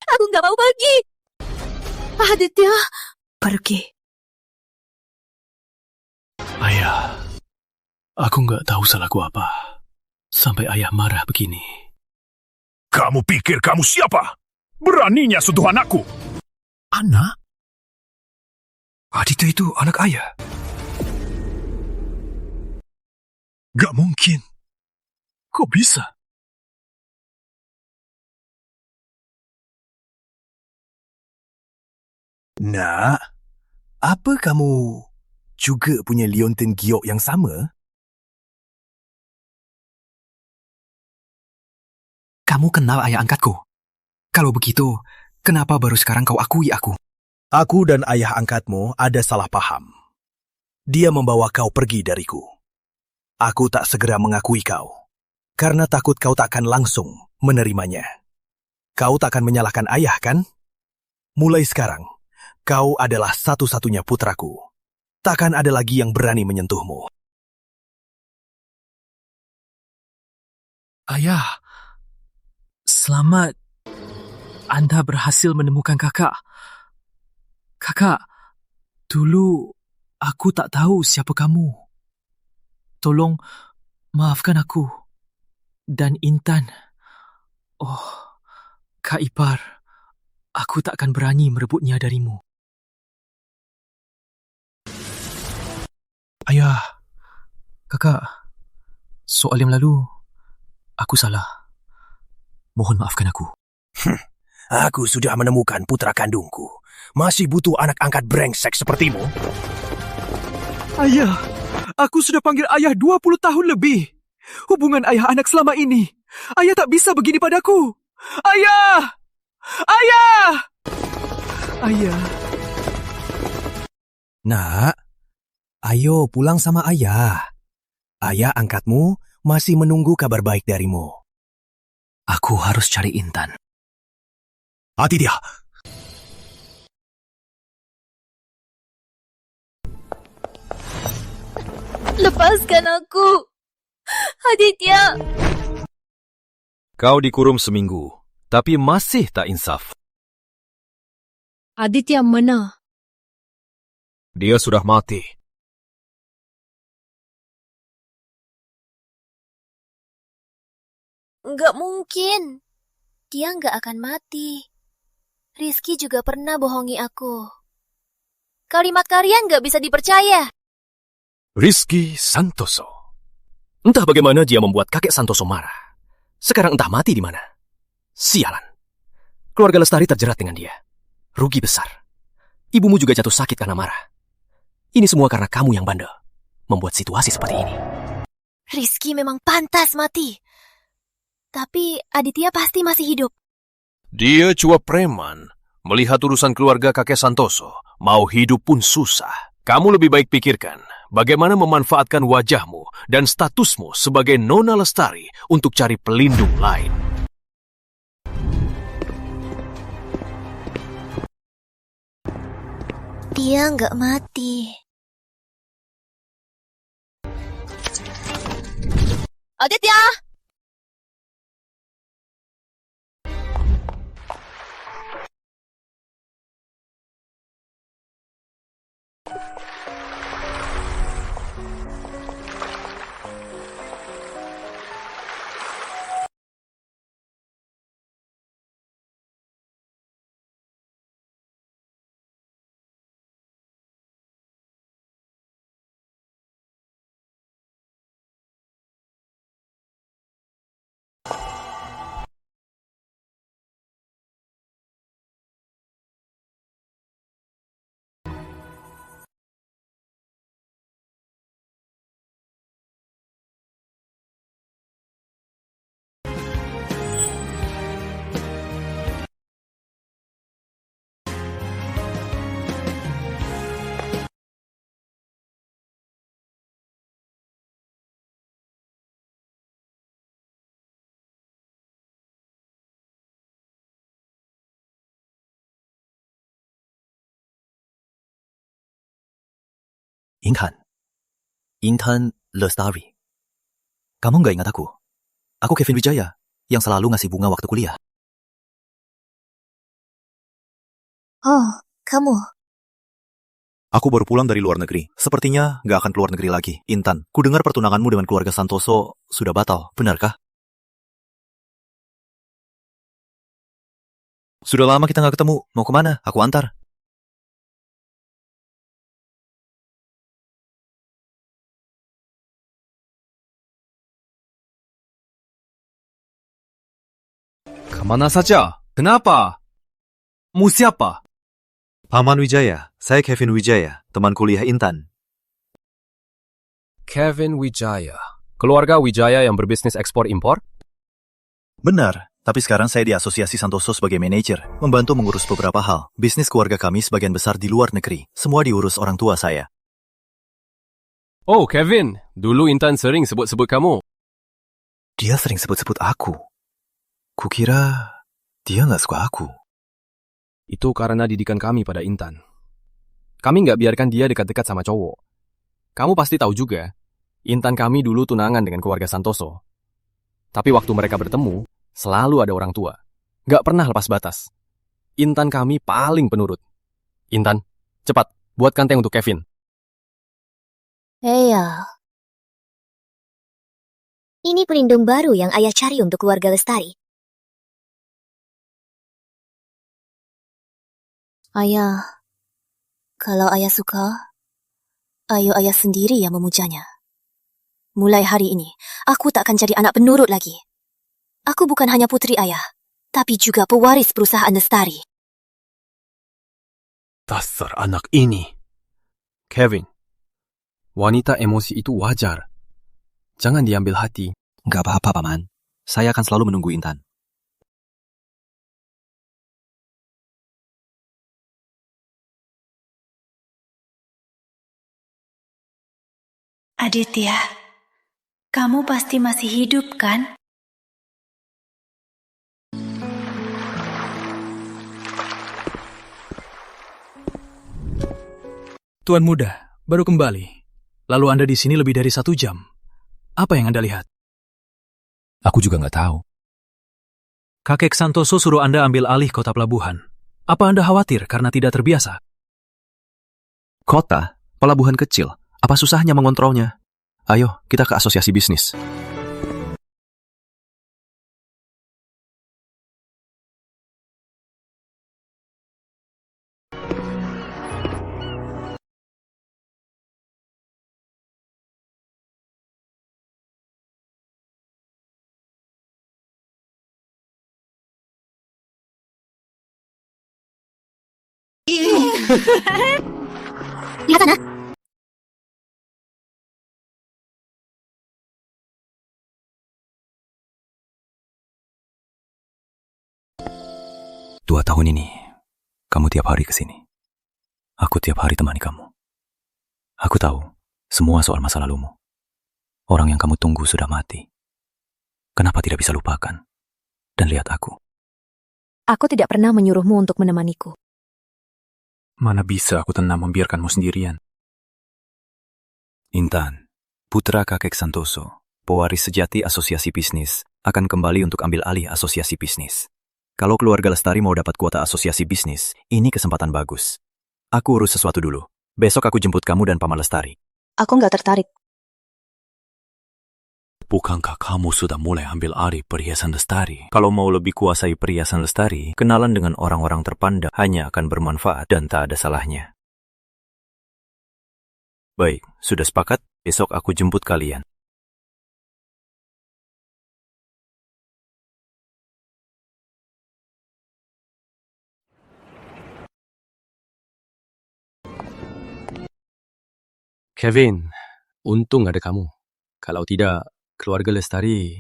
Speaker 15: Aku gak mau pergi. Aditya.
Speaker 2: Pergi.
Speaker 7: Ayah, aku nggak tahu salahku apa. Sampai ayah marah begini.
Speaker 18: Kamu pikir kamu siapa? Beraninya sentuh anakku.
Speaker 1: Anak? Aditya itu anak ayah.
Speaker 18: Gak mungkin. Kok bisa?
Speaker 6: Nak, apa kamu juga punya liontin giok yang sama?
Speaker 13: Kamu kenal ayah angkatku? Kalau begitu, kenapa baru sekarang kau akui aku?
Speaker 6: Aku dan ayah angkatmu ada salah paham. Dia membawa kau pergi dariku. Aku tak segera mengakui kau, karena takut kau takkan langsung menerimanya. Kau takkan menyalahkan ayah, kan? Mulai sekarang, kau adalah satu-satunya putraku. Takkan ada lagi yang berani menyentuhmu.
Speaker 13: Ayah, selamat. Anda berhasil menemukan kakak. Kakak, dulu aku tak tahu siapa kamu. Tolong maafkan aku dan Intan. Oh, Kak Ipar, aku tak akan berani merebutnya darimu. Ayah, kakak, soal yang lalu, aku salah. Mohon maafkan aku.
Speaker 6: Aku sudah menemukan putra kandungku. Masih butuh anak angkat brengsek sepertimu?
Speaker 5: Ayah, aku sudah panggil ayah 20 tahun lebih. Hubungan ayah anak selama ini. Ayah tak bisa begini padaku. Ayah! Ayah! Ayah.
Speaker 6: Nak, ayo pulang sama ayah. Ayah angkatmu masih menunggu kabar baik darimu.
Speaker 13: Aku harus cari Intan.
Speaker 6: Aditya!
Speaker 15: Lepaskan aku. Aditya.
Speaker 1: Kau dikurung seminggu, tapi masih tak insaf.
Speaker 15: Aditya mana?
Speaker 1: Dia sudah mati.
Speaker 9: Nggak mungkin. Dia nggak akan mati. Rizky juga pernah bohongi aku. Kalimat kalian nggak bisa dipercaya.
Speaker 4: Rizky Santoso. Entah bagaimana dia membuat kakek Santoso marah. Sekarang entah mati di mana. Sialan. Keluarga Lestari terjerat dengan dia. Rugi besar. Ibumu juga jatuh sakit karena marah. Ini semua karena kamu yang bandel. Membuat situasi seperti ini.
Speaker 9: Rizky memang pantas mati. Tapi Aditya pasti masih hidup.
Speaker 1: Dia cua preman. Melihat urusan keluarga kakek Santoso, mau hidup pun susah. Kamu lebih baik pikirkan bagaimana memanfaatkan wajahmu dan statusmu sebagai Nona Lestari untuk cari pelindung lain.
Speaker 9: Dia nggak mati.
Speaker 15: Aditya!
Speaker 6: Intan Lestari. Kamu nggak ingat aku? Aku Kevin Wijaya, yang selalu ngasih bunga waktu kuliah.
Speaker 9: Oh, kamu.
Speaker 6: Aku baru pulang dari luar negeri. Sepertinya nggak akan keluar negeri lagi. Intan, ku dengar pertunanganmu dengan keluarga Santoso sudah batal. Benarkah? Sudah lama kita nggak ketemu. Mau kemana? Aku antar.
Speaker 1: Kemana saja? Kenapa? Mu siapa?
Speaker 6: Paman Wijaya, saya Kevin Wijaya, teman kuliah Intan.
Speaker 4: Kevin Wijaya. Keluarga Wijaya yang berbisnis ekspor-impor?
Speaker 6: Benar, tapi sekarang saya di Asosiasi Santoso sebagai manajer, membantu mengurus beberapa hal. Bisnis keluarga kami sebagian besar di luar negeri. Semua diurus orang tua saya.
Speaker 4: Oh, Kevin. Dulu Intan sering sebut-sebut kamu.
Speaker 6: Dia sering sebut-sebut aku. Kukira dia nggak suka aku.
Speaker 4: Itu karena didikan kami pada Intan. Kami nggak biarkan dia dekat-dekat sama cowok. Kamu pasti tahu juga, Intan kami dulu tunangan dengan keluarga Santoso. Tapi waktu mereka bertemu, selalu ada orang tua. Nggak pernah lepas batas. Intan kami paling penurut. Intan, cepat, buatkan teh untuk Kevin.
Speaker 9: Iya. Ini pelindung baru yang ayah cari untuk keluarga Lestari. Ayah, kalau ayah suka, ayo ayah sendiri yang memujanya. Mulai hari ini, aku tak akan jadi anak penurut lagi. Aku bukan hanya putri ayah, tapi juga pewaris perusahaan Lestari.
Speaker 4: Dasar anak ini. Kevin, wanita emosi itu wajar. Jangan diambil hati.
Speaker 6: Nggak apa-apa, Paman. Saya akan selalu menunggu Intan.
Speaker 2: Aditya, kamu pasti masih hidup, kan?
Speaker 5: Tuan Muda, baru kembali. Lalu Anda di sini lebih dari 1 jam. Apa yang Anda lihat?
Speaker 13: Aku juga nggak tahu. Kakek Santoso suruh Anda ambil alih kota pelabuhan. Apa Anda khawatir karena tidak terbiasa?
Speaker 6: Kota? Pelabuhan kecil? Apa susahnya mengontrolnya? Ayo, kita ke asosiasi bisnis.
Speaker 9: Lihat sana.
Speaker 6: Dua tahun ini, kamu tiap hari ke sini. Aku tiap hari temani kamu. Aku tahu semua soal masa lalumu. Orang yang kamu tunggu sudah mati. Kenapa tidak bisa lupakan? Dan lihat aku.
Speaker 15: Aku tidak pernah menyuruhmu untuk menemaniku.
Speaker 13: Mana bisa aku tenang membiarkanmu sendirian?
Speaker 6: Intan, putra kakek Santoso, pewaris sejati asosiasi bisnis, akan kembali untuk ambil alih asosiasi bisnis. Kalau keluarga Lestari mau dapat kuota asosiasi bisnis, ini kesempatan bagus. Aku urus sesuatu dulu. Besok aku jemput kamu dan Paman Lestari.
Speaker 15: Aku nggak tertarik.
Speaker 6: Bukankah kamu sudah mulai ambil alih perhiasan Lestari? Kalau mau lebih kuasai perhiasan Lestari, kenalan dengan orang-orang terpandang hanya akan bermanfaat dan tak ada salahnya. Baik, sudah sepakat? Besok aku jemput kalian.
Speaker 4: Kevin, untung ada kamu. Kalau tidak, keluarga Lestari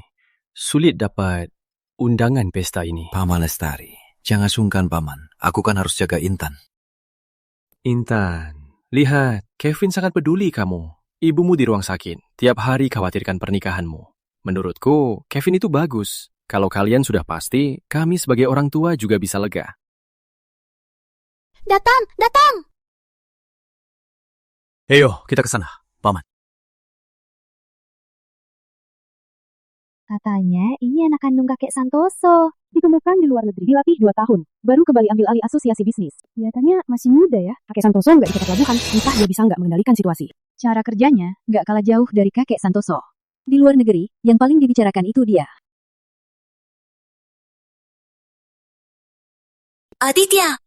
Speaker 4: sulit dapat undangan pesta ini.
Speaker 6: Paman Lestari, jangan sungkan Paman. Aku kan harus jaga Intan.
Speaker 4: Intan, lihat, Kevin sangat peduli kamu. Ibumu di ruang sakit, tiap hari khawatirkan pernikahanmu. Menurutku, Kevin itu bagus. Kalau kalian sudah pasti, kami sebagai orang tua juga bisa lega.
Speaker 9: Datang, datang!
Speaker 4: Ayo, kita ke sana, Paman.
Speaker 19: Katanya ini anak kandung kakek Santoso. Ditemukan di luar negeri, dilatih 2 tahun. Baru kembali ambil alih asosiasi bisnis. Kelihatannya masih muda ya. Kakek Santoso nggak di kota pelabuhan, entah dia bisa nggak mengendalikan situasi. Cara kerjanya nggak kalah jauh dari kakek Santoso. Di luar negeri, yang paling dibicarakan itu dia.
Speaker 9: Aditya!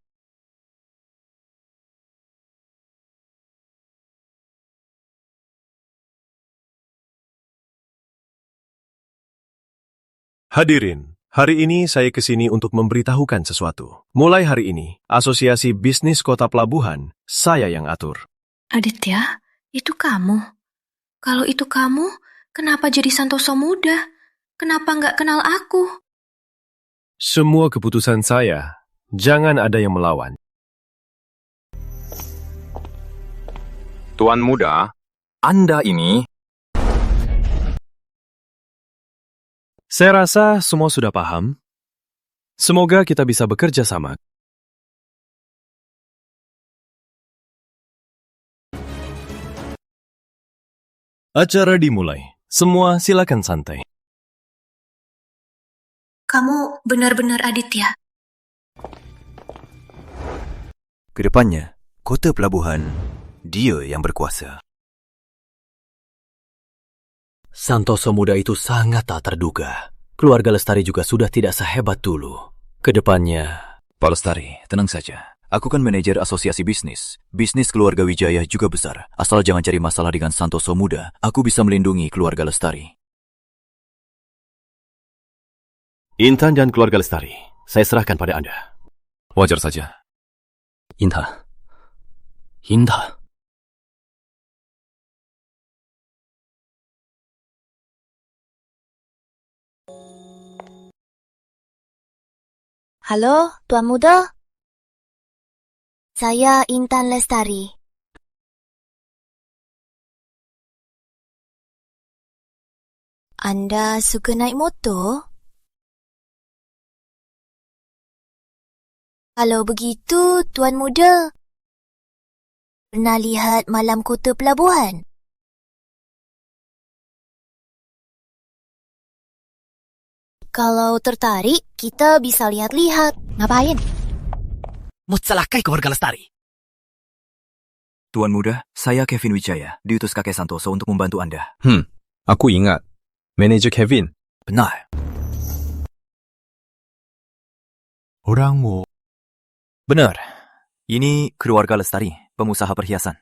Speaker 1: Hadirin, hari ini saya ke sini untuk memberitahukan sesuatu. Mulai hari ini, Asosiasi Bisnis Kota Pelabuhan, saya yang atur.
Speaker 16: Aditya, itu kamu. Kalau itu kamu, kenapa jadi Santoso muda? Kenapa nggak kenal aku?
Speaker 1: Semua keputusan saya, jangan ada yang melawan.
Speaker 20: Tuan Muda, Anda ini...
Speaker 1: Saya rasa semua sudah paham. Semoga kita bisa bekerja sama. Acara dimulai. Semua silakan santai.
Speaker 16: Kamu benar-benar Aditya.
Speaker 6: Kedepannya, kota pelabuhan, dia yang berkuasa.
Speaker 4: Santoso muda itu sangat tak terduga. Keluarga Lestari juga sudah tidak sehebat dulu. Kedepannya...
Speaker 6: Pak Lestari, tenang saja. Aku kan manajer asosiasi bisnis. Bisnis keluarga Wijaya juga besar. Asal jangan cari masalah dengan Santoso muda, aku bisa melindungi keluarga Lestari.
Speaker 1: Intan dan keluarga Lestari, saya serahkan pada Anda. Wajar saja.
Speaker 4: Intan.
Speaker 9: Halo, Tuan Muda. Saya Intan Lestari. Anda suka naik motor? Kalau begitu, Tuan Muda, pernah lihat Malam Kota Pelabuhan? Kalau tertarik, kita bisa lihat-lihat. Ngapain?
Speaker 11: Mau celakai keluarga Lestari.
Speaker 6: Tuan Muda, saya Kevin Wijaya, diutus kakek Santoso untuk membantu Anda.
Speaker 1: Aku ingat. Manajer Kevin.
Speaker 6: Benar.
Speaker 1: Orangmu.
Speaker 6: Benar. Ini keluarga Lestari, pengusaha perhiasan.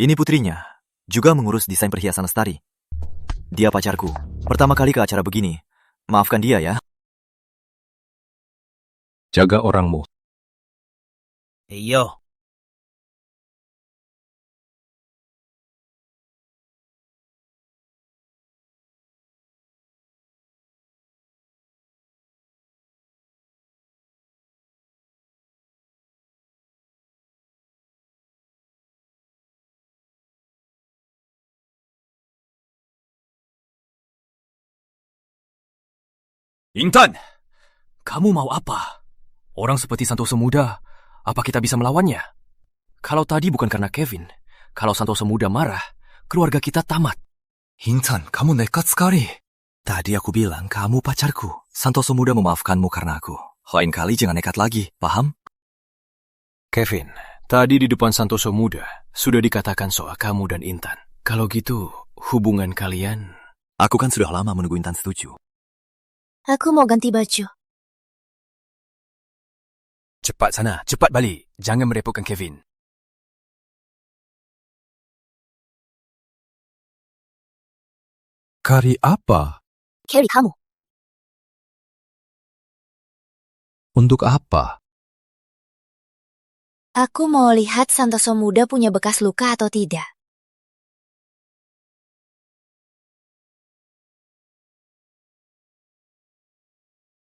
Speaker 6: Ini putrinya, juga mengurus desain perhiasan Lestari. Dia pacarku. Pertama kali ke acara begini. Maafkan dia ya.
Speaker 1: Jaga orangmu.
Speaker 11: Iyo.
Speaker 4: Intan! Kamu mau apa? Orang seperti Santoso muda, apa kita bisa melawannya? Kalau tadi bukan karena Kevin, kalau Santoso muda marah, keluarga kita tamat.
Speaker 6: Intan, kamu nekat sekali. Tadi aku bilang kamu pacarku. Santoso muda memaafkanmu karena aku. Lain kali jangan nekat lagi, paham?
Speaker 4: Kevin, tadi di depan Santoso muda, sudah dikatakan soal kamu dan Intan. Kalau gitu, hubungan kalian...
Speaker 6: Aku kan sudah lama menunggu Intan setuju.
Speaker 9: Aku mau ganti baju.
Speaker 4: Cepat sana, cepat balik. Jangan merepotkan Kevin.
Speaker 1: Kari apa?
Speaker 9: Carry kamu.
Speaker 1: Untuk apa?
Speaker 9: Aku mau lihat Santoso muda punya bekas luka atau tidak.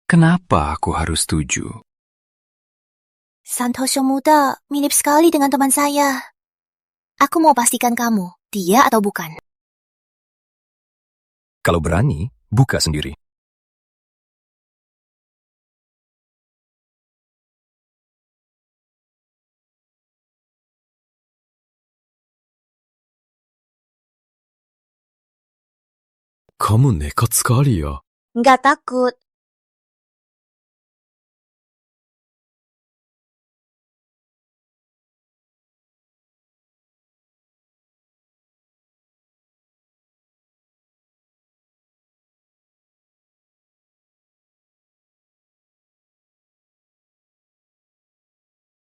Speaker 1: Kenapa aku harus setuju?
Speaker 9: Santoso muda mirip sekali dengan teman saya. Aku mau pastikan kamu, dia atau bukan.
Speaker 1: Kalau berani, buka sendiri.
Speaker 4: Kamu nekat sekali ya.
Speaker 9: Nggak takut.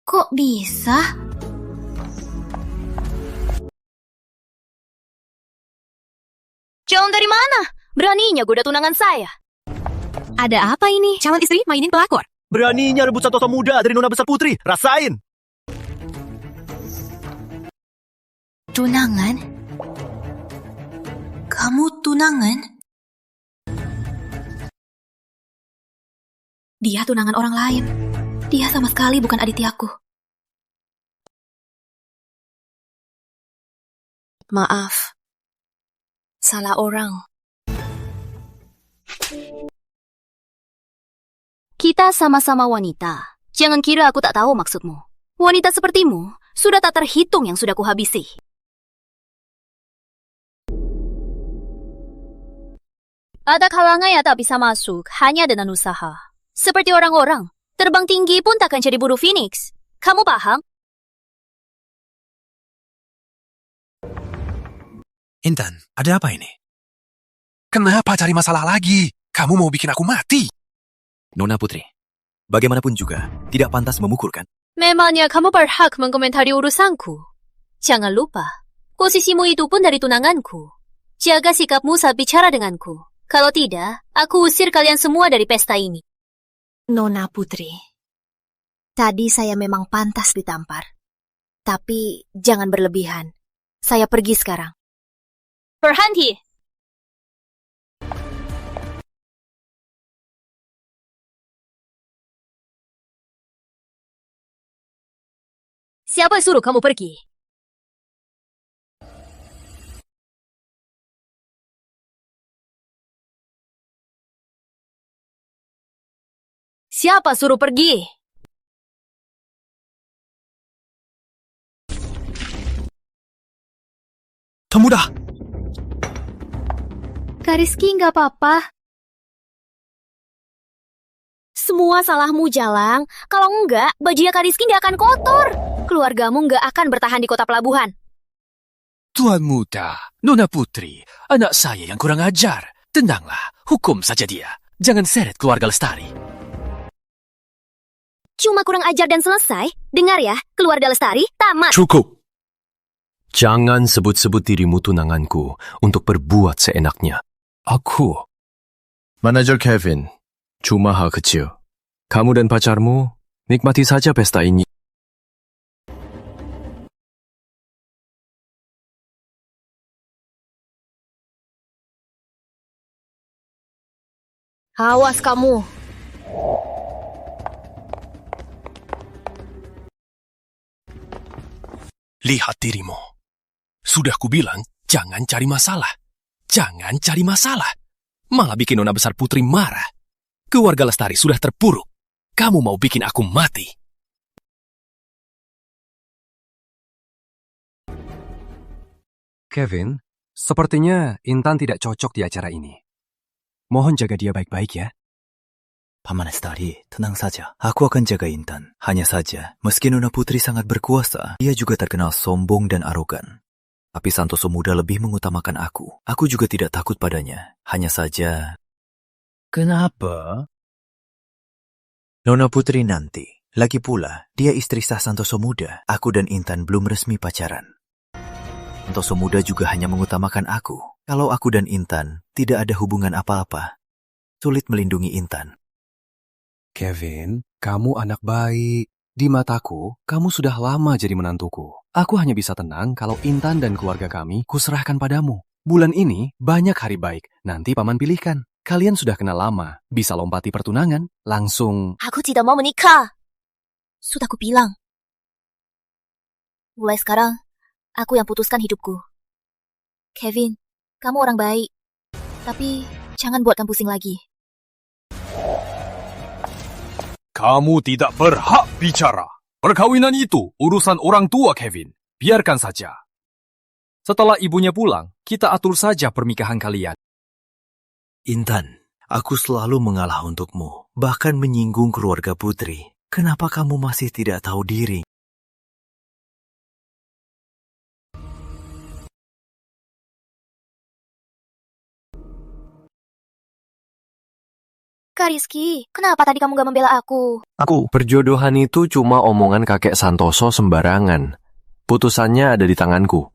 Speaker 9: Kok bisa?
Speaker 15: Calon dari mana? Beraninya goda tunangan saya.
Speaker 3: Ada apa ini? Calon istri mainin pelakor.
Speaker 4: Beraninya rebut Santoso muda dari Nona Besar Putri. Rasain.
Speaker 2: Tunangan? Kamu tunangan? Dia tunangan orang lain. Dia sama sekali bukan adityaku. Maaf. Salah orang.
Speaker 15: Kita sama-sama wanita. Jangan kira aku tak tahu maksudmu. Wanita sepertimu sudah tak terhitung yang sudah kuhabisi. Ada kalangan yang tak bisa masuk hanya dengan usaha. Seperti orang-orang, terbang tinggi pun takkan jadi buruh Phoenix. Kamu paham?
Speaker 12: Intan, ada apa ini? Kenapa cari masalah lagi? Kamu mau bikin aku mati?
Speaker 4: Nona Putri, bagaimanapun juga, tidak pantas memukul kan?
Speaker 15: Memangnya kamu berhak mengomentari urusanku. Jangan lupa, posisimu itu pun dari tunanganku. Jaga sikapmu saat bicara denganku. Kalau tidak, aku usir kalian semua dari pesta ini.
Speaker 9: Nona Putri, tadi saya memang pantas ditampar. Tapi jangan berlebihan. Saya pergi sekarang.
Speaker 15: Berhenti! Siapa yang suruh kamu pergi? Siapa suruh pergi?
Speaker 12: Pemuda!
Speaker 15: Kak Rizky, nggak apa-apa. Semua salahmu, Jalang. Kalau enggak, bajunya Kak Rizky nggak akan kotor. Keluargamu nggak akan bertahan di kota pelabuhan.
Speaker 7: Tuan muda, Nona Putri, anak saya yang kurang ajar. Tenanglah, hukum saja dia. Jangan seret keluarga Lestari.
Speaker 15: Cuma kurang ajar dan selesai. Dengar ya, keluarga Lestari, tamat.
Speaker 4: Cukup. Jangan sebut-sebut dirimu tunanganku untuk berbuat seenaknya. Aku, Manajer Kevin, cuma hal kecil. Kamu dan pacarmu nikmati saja pesta ini.
Speaker 15: Awas kamu.
Speaker 7: Lihat dirimu. Sudah kubilang, jangan cari masalah. Jangan cari masalah. Malah bikin Nona Besar Putri marah. Keluarga Lestari sudah terpuruk. Kamu mau bikin aku mati.
Speaker 13: Kevin, sepertinya Intan tidak cocok di acara ini. Mohon jaga dia baik-baik ya.
Speaker 6: Paman Lestari, tenang saja. Aku akan jaga Intan. Hanya saja, meski Nona Putri sangat berkuasa, dia juga terkenal sombong dan arogan. Tapi Santoso muda lebih mengutamakan aku. Aku juga tidak takut padanya. Hanya saja...
Speaker 21: Kenapa? Nona Putri nanti. Lagi pula, dia istri sah Santoso muda. Aku dan Intan belum resmi pacaran. Santoso muda juga hanya mengutamakan aku. Kalau aku dan Intan tidak ada hubungan apa-apa, sulit melindungi Intan.
Speaker 13: Kevin, kamu anak baik. Di mataku, kamu sudah lama jadi menantuku. Aku hanya bisa tenang kalau Intan dan keluarga kami kuserahkan padamu. Bulan ini banyak hari baik. Nanti paman pilihkan. Kalian sudah kenal lama. Bisa lompati pertunangan. Langsung...
Speaker 9: Aku tidak mau menikah. Sudah kubilang. Mulai sekarang, aku yang putuskan hidupku. Kevin, kamu orang baik. Tapi jangan buatkan pusing lagi.
Speaker 1: Kamu tidak berhak bicara. Perkawinan itu urusan orang tua Kevin. Biarkan saja.
Speaker 13: Setelah ibunya pulang, kita atur saja pernikahan kalian.
Speaker 21: Intan, aku selalu mengalah untukmu, bahkan menyinggung keluarga putri. Kenapa kamu masih tidak tahu diri?
Speaker 9: Kak Rizky, kenapa tadi kamu gak membela aku?
Speaker 13: Perjodohan itu cuma omongan kakek Santoso sembarangan. Putusannya ada di tanganku.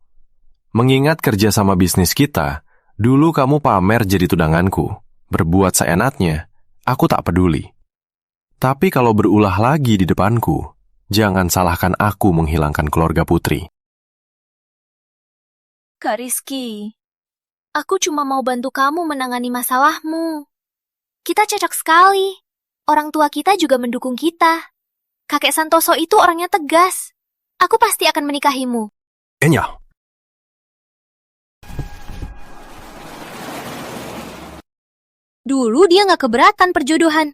Speaker 13: Mengingat kerja sama bisnis kita, dulu kamu pamer jadi tunanganku. Berbuat seenaknya, aku tak peduli. Tapi kalau berulah lagi di depanku, jangan salahkan aku menghilangkan keluarga putri.
Speaker 9: Kak Rizky, aku cuma mau bantu kamu menangani masalahmu. Kita cocok sekali. Orang tua kita juga mendukung kita. Kakek Santoso itu orangnya tegas. Aku pasti akan menikahimu.
Speaker 1: Enya.
Speaker 9: Dulu dia gak keberatan perjodohan.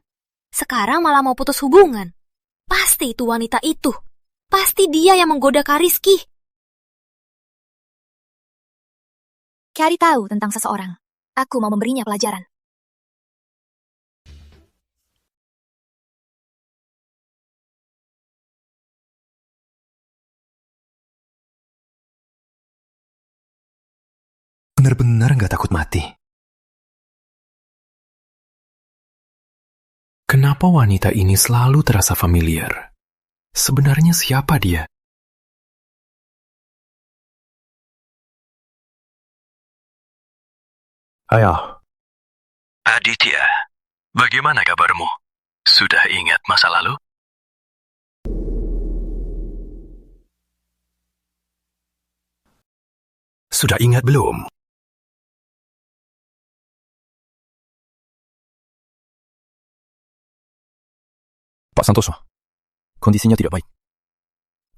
Speaker 9: Sekarang malah mau putus hubungan. Pasti itu wanita itu. Pasti dia yang menggoda Kak Rizky. Kari tahu tentang seseorang. Aku mau memberinya pelajaran.
Speaker 6: Benar-benar nggak takut mati. Kenapa wanita ini selalu terasa familiar? Sebenarnya siapa dia?
Speaker 4: Ayah. Aditya, bagaimana kabarmu? Sudah ingat masa lalu?
Speaker 6: Sudah ingat belum?
Speaker 4: Pak Santoso, kondisinya tidak baik.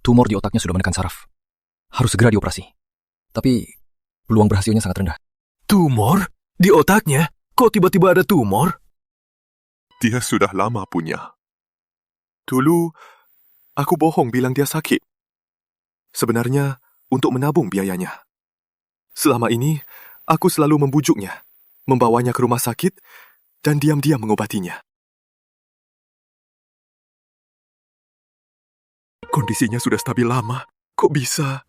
Speaker 4: Tumor di otaknya sudah menekan saraf. Harus segera dioperasi. Tapi peluang berhasilnya sangat rendah.
Speaker 6: Tumor? Di otaknya? Kok tiba-tiba ada tumor?
Speaker 18: Dia sudah lama punya. Dulu, aku bohong bilang dia sakit. Sebenarnya, untuk menabung biayanya. Selama ini, aku selalu membujuknya, membawanya ke rumah sakit, dan diam-diam mengobatinya. Kondisinya sudah stabil lama. Kok bisa?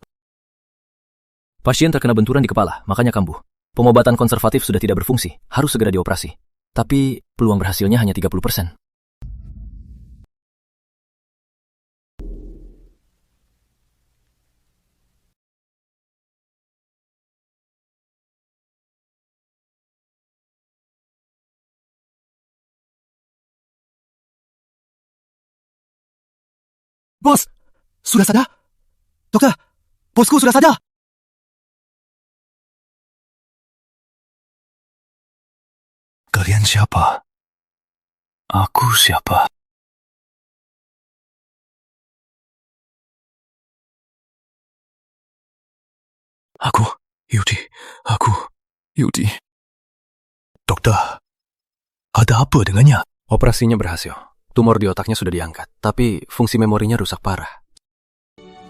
Speaker 4: Pasien terkena benturan di kepala, makanya kambuh. Pengobatan konservatif sudah tidak berfungsi, harus segera dioperasi. Tapi peluang berhasilnya hanya 30%.
Speaker 6: Bos, sudah sadar? Dokter, bosku sudah sadar. Kalian siapa? Aku siapa? Aku, Yudi. Dokter, ada apa dengannya?
Speaker 13: Operasinya berhasil. Tumor di otaknya sudah diangkat, tapi fungsi memorinya rusak parah.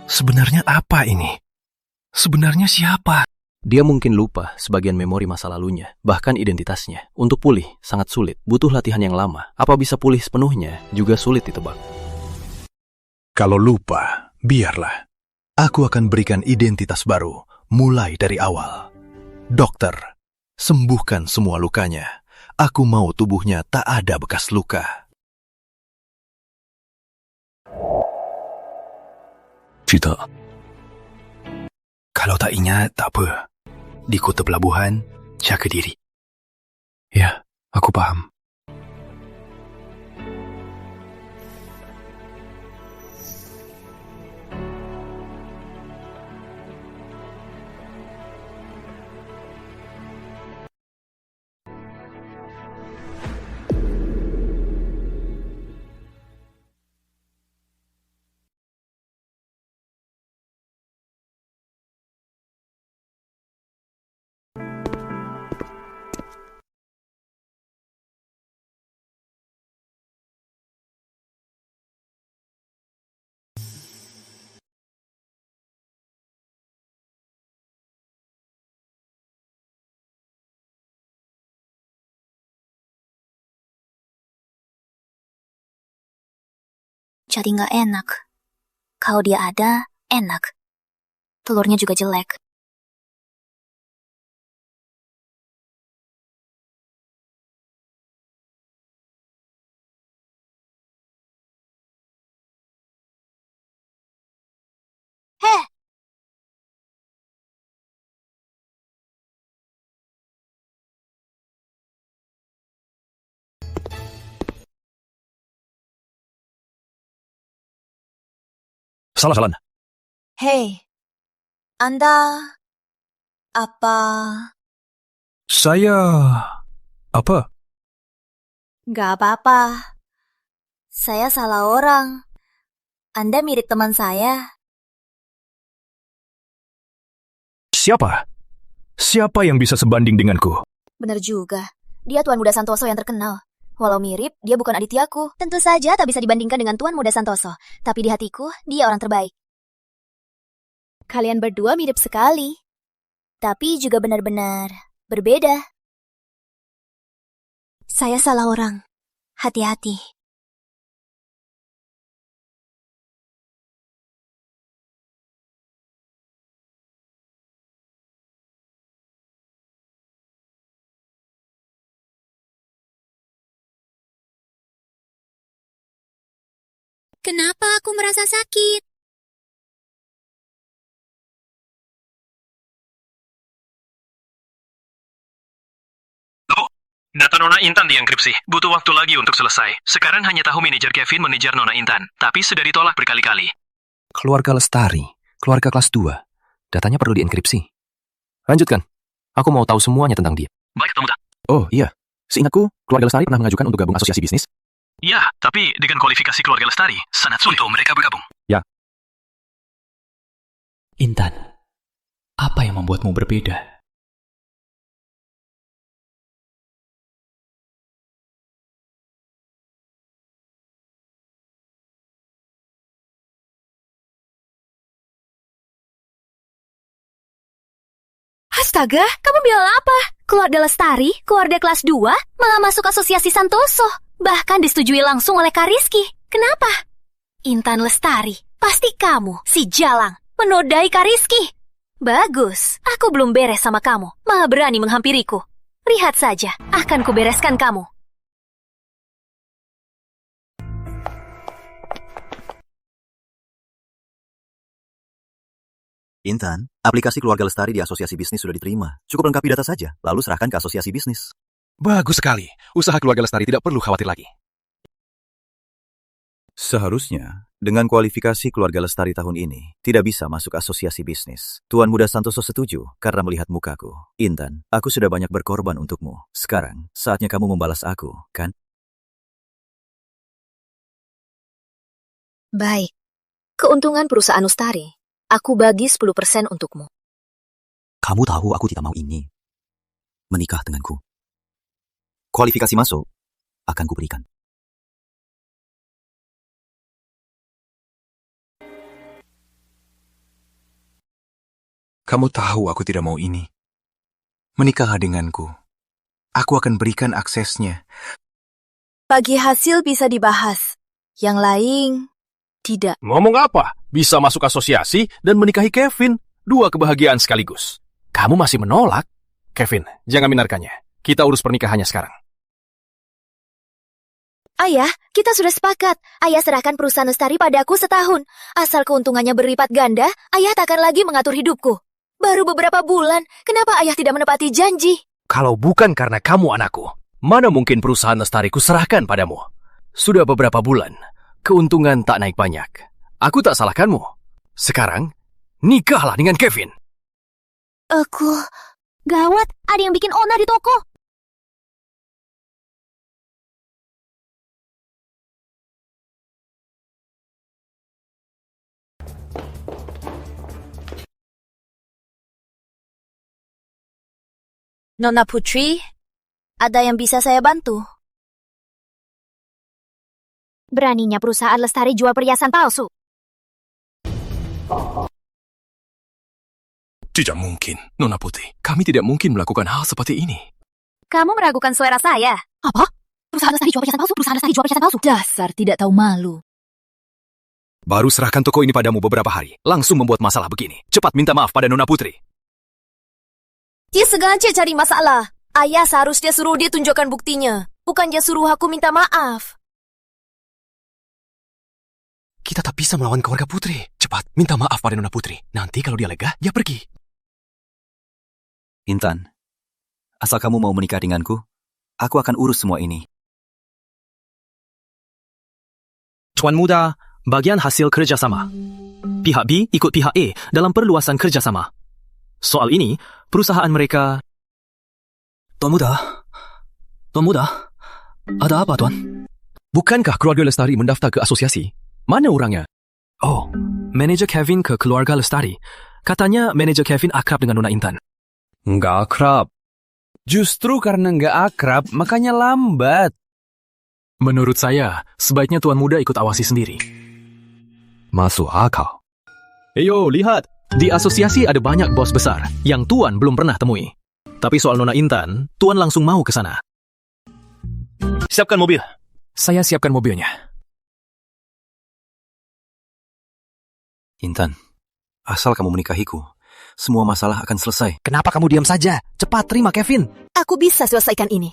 Speaker 6: Sebenarnya apa ini? Sebenarnya siapa?
Speaker 4: Dia mungkin lupa sebagian memori masa lalunya, bahkan identitasnya. Untuk pulih, sangat sulit. Butuh latihan yang lama. Apa bisa pulih sepenuhnya, juga sulit ditebak.
Speaker 6: Kalau lupa, biarlah. Aku akan berikan identitas baru, mulai dari awal. Dokter, sembuhkan semua lukanya. Aku mau tubuhnya tak ada bekas luka. Cita. Kalau tak ingat, tak apa. Di kota pelabuhan, jaga diri. Ya, aku paham.
Speaker 15: jadi nggak enak. Kalau dia ada, enak. Telurnya juga jelek. Heh!
Speaker 1: Salah.
Speaker 8: Hei, Anda apa?
Speaker 1: Saya... apa?
Speaker 9: Gak apa-apa. Saya salah orang. Anda mirip teman saya.
Speaker 1: Siapa? Siapa yang bisa sebanding denganku?
Speaker 9: Benar juga. Dia Tuan Muda Santoso yang terkenal. Walau mirip, dia bukan adityaku. Tentu saja tak bisa dibandingkan dengan Tuan Muda Santoso. Tapi di hatiku, dia orang terbaik. Kalian berdua mirip sekali. Tapi juga benar-benar berbeda.
Speaker 15: Saya salah orang. Hati-hati.
Speaker 10: Kenapa aku merasa sakit?
Speaker 4: Data Nona Intan dienkripsi. Butuh waktu lagi untuk selesai. Sekarang hanya tahu manajer Kevin mengejar Nona Intan. Tapi sudah ditolak berkali-kali.
Speaker 13: Keluarga Lestari, keluarga kelas 2. Datanya perlu dienkripsi. Lanjutkan. Aku mau tahu semuanya tentang dia.
Speaker 4: Baik, Tamuta.
Speaker 13: Oh iya, seingatku, keluarga Lestari pernah mengajukan untuk gabung asosiasi bisnis.
Speaker 4: Ya, tapi dengan kualifikasi keluarga Lestari, sangat sulit untuk mereka bergabung.
Speaker 13: Ya.
Speaker 22: Intan, apa yang membuatmu berbeda?
Speaker 15: Astaga, kamu bilang apa? Keluarga Lestari, keluarga kelas 2, malah masuk asosiasi Santoso. Bahkan disetujui langsung oleh Kak Rizky. Kenapa? Intan Lestari, pasti kamu, si Jalang, menodai Kak Rizky. Bagus, aku belum beres sama kamu, malah berani menghampiriku. Lihat saja, akan kubereskan kamu.
Speaker 21: Intan, aplikasi keluarga Lestari di asosiasi bisnis sudah diterima. Cukup lengkapi data saja, lalu serahkan ke asosiasi bisnis.
Speaker 12: Bagus sekali. Usaha keluarga Lestari tidak perlu khawatir lagi.
Speaker 21: Seharusnya, dengan kualifikasi keluarga Lestari tahun ini, tidak bisa masuk asosiasi bisnis. Tuan Muda Santoso setuju karena melihat mukaku. Intan, aku sudah banyak berkorban untukmu. Sekarang, saatnya kamu membalas aku, kan?
Speaker 15: Baik. Keuntungan perusahaan Lestari, aku bagi 10% untukmu.
Speaker 21: Kamu tahu aku tidak mau ini. Menikah denganku. Kualifikasi masuk, akan kuberikan.
Speaker 12: Kamu tahu aku tidak mau ini. Menikah denganku. Aku akan berikan aksesnya.
Speaker 8: Pagi hasil bisa dibahas. Yang lain, tidak.
Speaker 1: Ngomong apa? Bisa masuk asosiasi dan menikahi Kevin. 2 kebahagiaan sekaligus. Kamu masih menolak? Kevin, jangan benarkannya. Kita urus pernikahannya sekarang.
Speaker 15: Ayah, kita sudah sepakat. Ayah serahkan perusahaan Lestari padaku setahun. Asal keuntungannya berlipat ganda, ayah takkan lagi mengatur hidupku. Baru beberapa bulan, kenapa ayah tidak menepati janji?
Speaker 4: Kalau bukan karena kamu anakku, mana mungkin perusahaan Lestari ku serahkan padamu? Sudah beberapa bulan, keuntungan tak naik banyak. Aku tak salahkanmu. Sekarang, nikahlah dengan Kevin.
Speaker 15: Gawat, ada yang bikin onar di toko.
Speaker 9: Nona Putri, ada yang bisa saya bantu?
Speaker 15: Beraninya perusahaan Lestari jual perhiasan palsu.
Speaker 12: Tidak mungkin, Nona Putri. Kami tidak mungkin melakukan hal seperti ini.
Speaker 15: Kamu meragukan selera saya.
Speaker 3: Apa? Perusahaan Lestari jual perhiasan palsu? Perusahaan Lestari jual perhiasan palsu? Dasar tidak tahu malu.
Speaker 4: Baru serahkan toko ini padamu beberapa hari, langsung membuat masalah begini. Cepat minta maaf pada Nona Putri.
Speaker 15: Dia sengaja cari masalah. Ayah seharusnya suruh dia tunjukkan buktinya. Bukan dia suruh aku minta maaf.
Speaker 4: Kita tak bisa melawan keluarga Putri. Cepat, minta maaf pada Nona Putri. Nanti kalau dia lega, dia pergi.
Speaker 21: Intan, asal kamu mau menikah denganku, aku akan urus semua ini.
Speaker 7: Tuan Muda, bagian hasil kerjasama. Pihak B ikut pihak A dalam perluasan kerjasama. Soal ini, perusahaan mereka...
Speaker 4: Tuan Muda, ada apa, Tuan? Bukankah keluarga Lestari mendaftar ke asosiasi? Mana orangnya? Oh, manajer Kevin ke keluarga Lestari. Katanya manajer Kevin akrab dengan Nona Intan.
Speaker 13: Nggak akrab. Justru karena nggak akrab, makanya lambat.
Speaker 7: Menurut saya, sebaiknya Tuan Muda ikut awasi sendiri.
Speaker 13: Masuk akal.
Speaker 7: Eyo, lihat. Di asosiasi ada banyak bos besar yang Tuan belum pernah temui. Tapi soal Nona Intan, Tuan langsung mau ke sana.
Speaker 4: Siapkan mobil.
Speaker 7: Saya siapkan mobilnya.
Speaker 21: Intan, asal kamu menikahiku, semua masalah akan selesai.
Speaker 11: Kenapa kamu diam saja? Cepat terima Kevin.
Speaker 15: Aku bisa selesaikan ini.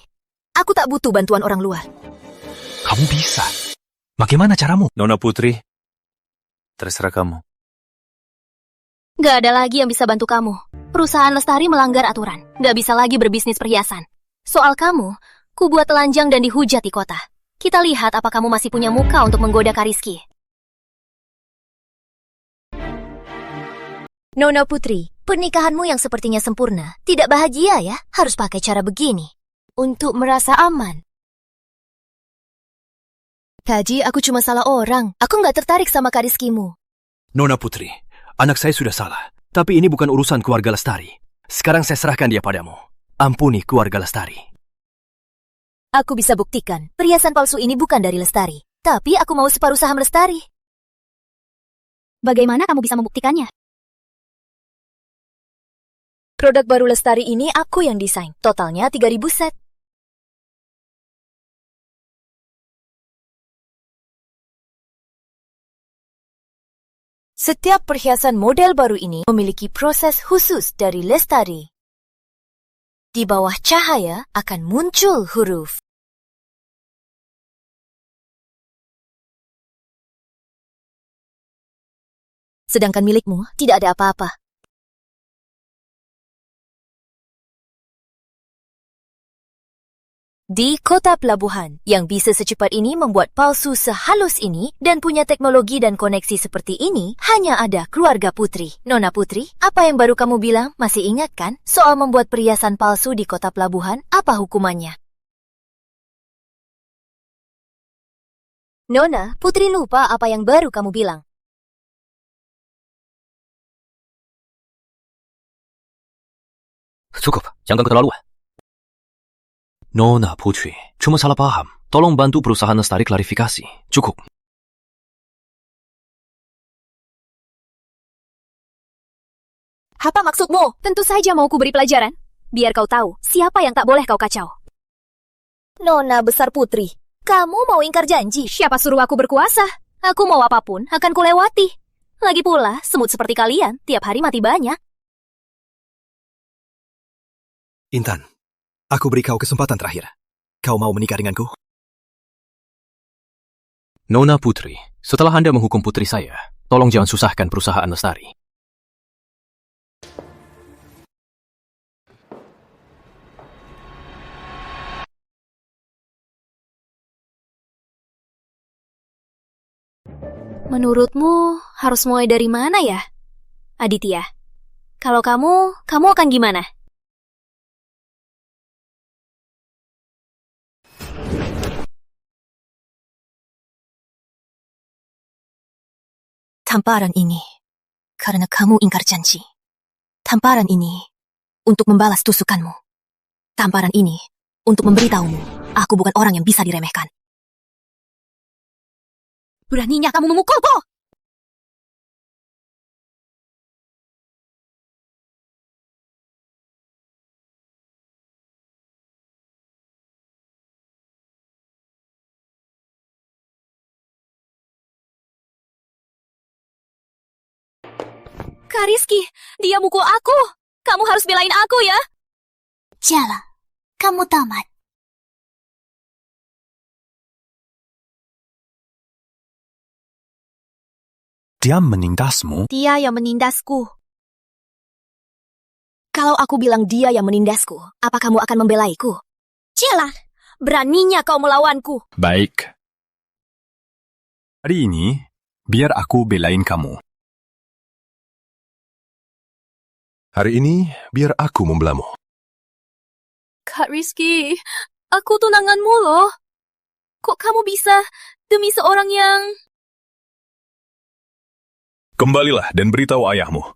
Speaker 15: Aku tak butuh bantuan orang luar.
Speaker 11: Kamu bisa. Bagaimana caramu?
Speaker 6: Nona Putri, terserah kamu.
Speaker 15: Gak ada lagi yang bisa bantu kamu. Perusahaan Lestari melanggar aturan. Gak bisa lagi berbisnis perhiasan. Soal kamu, ku buat telanjang dan dihujat di kota. Kita lihat apa kamu masih punya muka untuk menggoda Kariski. Nona Putri, pernikahanmu yang sepertinya sempurna, tidak bahagia ya, harus pakai cara begini. Untuk merasa aman. Tadi aku cuma salah orang. Aku nggak tertarik sama Kariskimu.
Speaker 4: Nona Putri, anak saya sudah salah. Tapi ini bukan urusan keluarga Lestari. Sekarang saya serahkan dia padamu. Ampuni keluarga Lestari.
Speaker 15: Aku bisa buktikan, perhiasan palsu ini bukan dari Lestari. Tapi aku mau separuh saham Lestari.
Speaker 19: Bagaimana kamu bisa membuktikannya?
Speaker 15: Produk baru Lestari ini aku yang desain. Totalnya 3.000 set. Setiap perhiasan model baru ini memiliki proses khusus dari Lestari. Di bawah cahaya akan muncul huruf. Sedangkan milikmu tidak ada apa-apa. Di kota pelabuhan, yang bisa secepat ini membuat palsu sehalus ini dan punya teknologi dan koneksi seperti ini, hanya ada keluarga Putri. Nona Putri, apa yang baru kamu bilang? Masih ingat kan? Soal membuat perhiasan palsu di kota pelabuhan, apa hukumannya? Nona, Putri lupa apa yang baru kamu bilang.
Speaker 4: Cukup, jangan keterlaluan. Nona Putri, cuma salah paham. Tolong bantu perusahaan Lestari klarifikasi. Cukup.
Speaker 15: Apa maksudmu? Tentu saja mau ku beri pelajaran. Biar kau tahu siapa yang tak boleh kau kacau. Nona besar Putri, kamu mau ingkar janji? Siapa suruh aku berkuasa? Aku mau apapun akan kulewati. Lagi pula, semut seperti kalian tiap hari mati banyak.
Speaker 4: Intan, aku beri kau kesempatan terakhir. Kau mau menikah denganku? Nona Putri, setelah Anda menghukum putri saya, tolong jangan susahkan perusahaan Lestari.
Speaker 15: Menurutmu harus mulai dari mana ya, Aditya? Kalau kamu akan gimana? Tamparan ini karena kamu ingkar janji. Tamparan ini untuk membalas tusukanmu. Tamparan ini untuk memberitahumu, aku bukan orang yang bisa diremehkan. Beraninya kamu memukulku! Kak Rizky, dia mukul aku. Kamu harus belain aku ya.
Speaker 10: Jalan, kamu tamat.
Speaker 6: Dia menindasmu?
Speaker 15: Dia yang menindasku. Kalau aku bilang dia yang menindasku, apa kamu akan membelaiku? Jalan, beraninya kau melawanku.
Speaker 6: Baik. Hari ini, biar aku belain kamu.
Speaker 18: Hari ini, biar aku membelamu.
Speaker 15: Kak Rizky, aku tunanganmu loh. Kok kamu bisa demi seorang yang...
Speaker 4: Kembalilah dan beritahu ayahmu.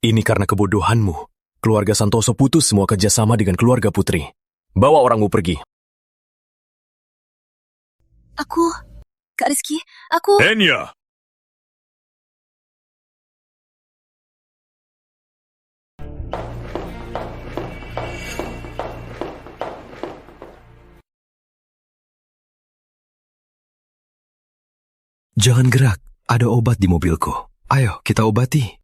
Speaker 4: Ini karena kebodohanmu. Keluarga Santoso putus semua kerjasama dengan keluarga Putri. Bawa orangmu pergi.
Speaker 15: Kak Rizky, aku...
Speaker 1: Enya!
Speaker 4: Jangan gerak, ada obat di mobilku. Ayo, kita obati.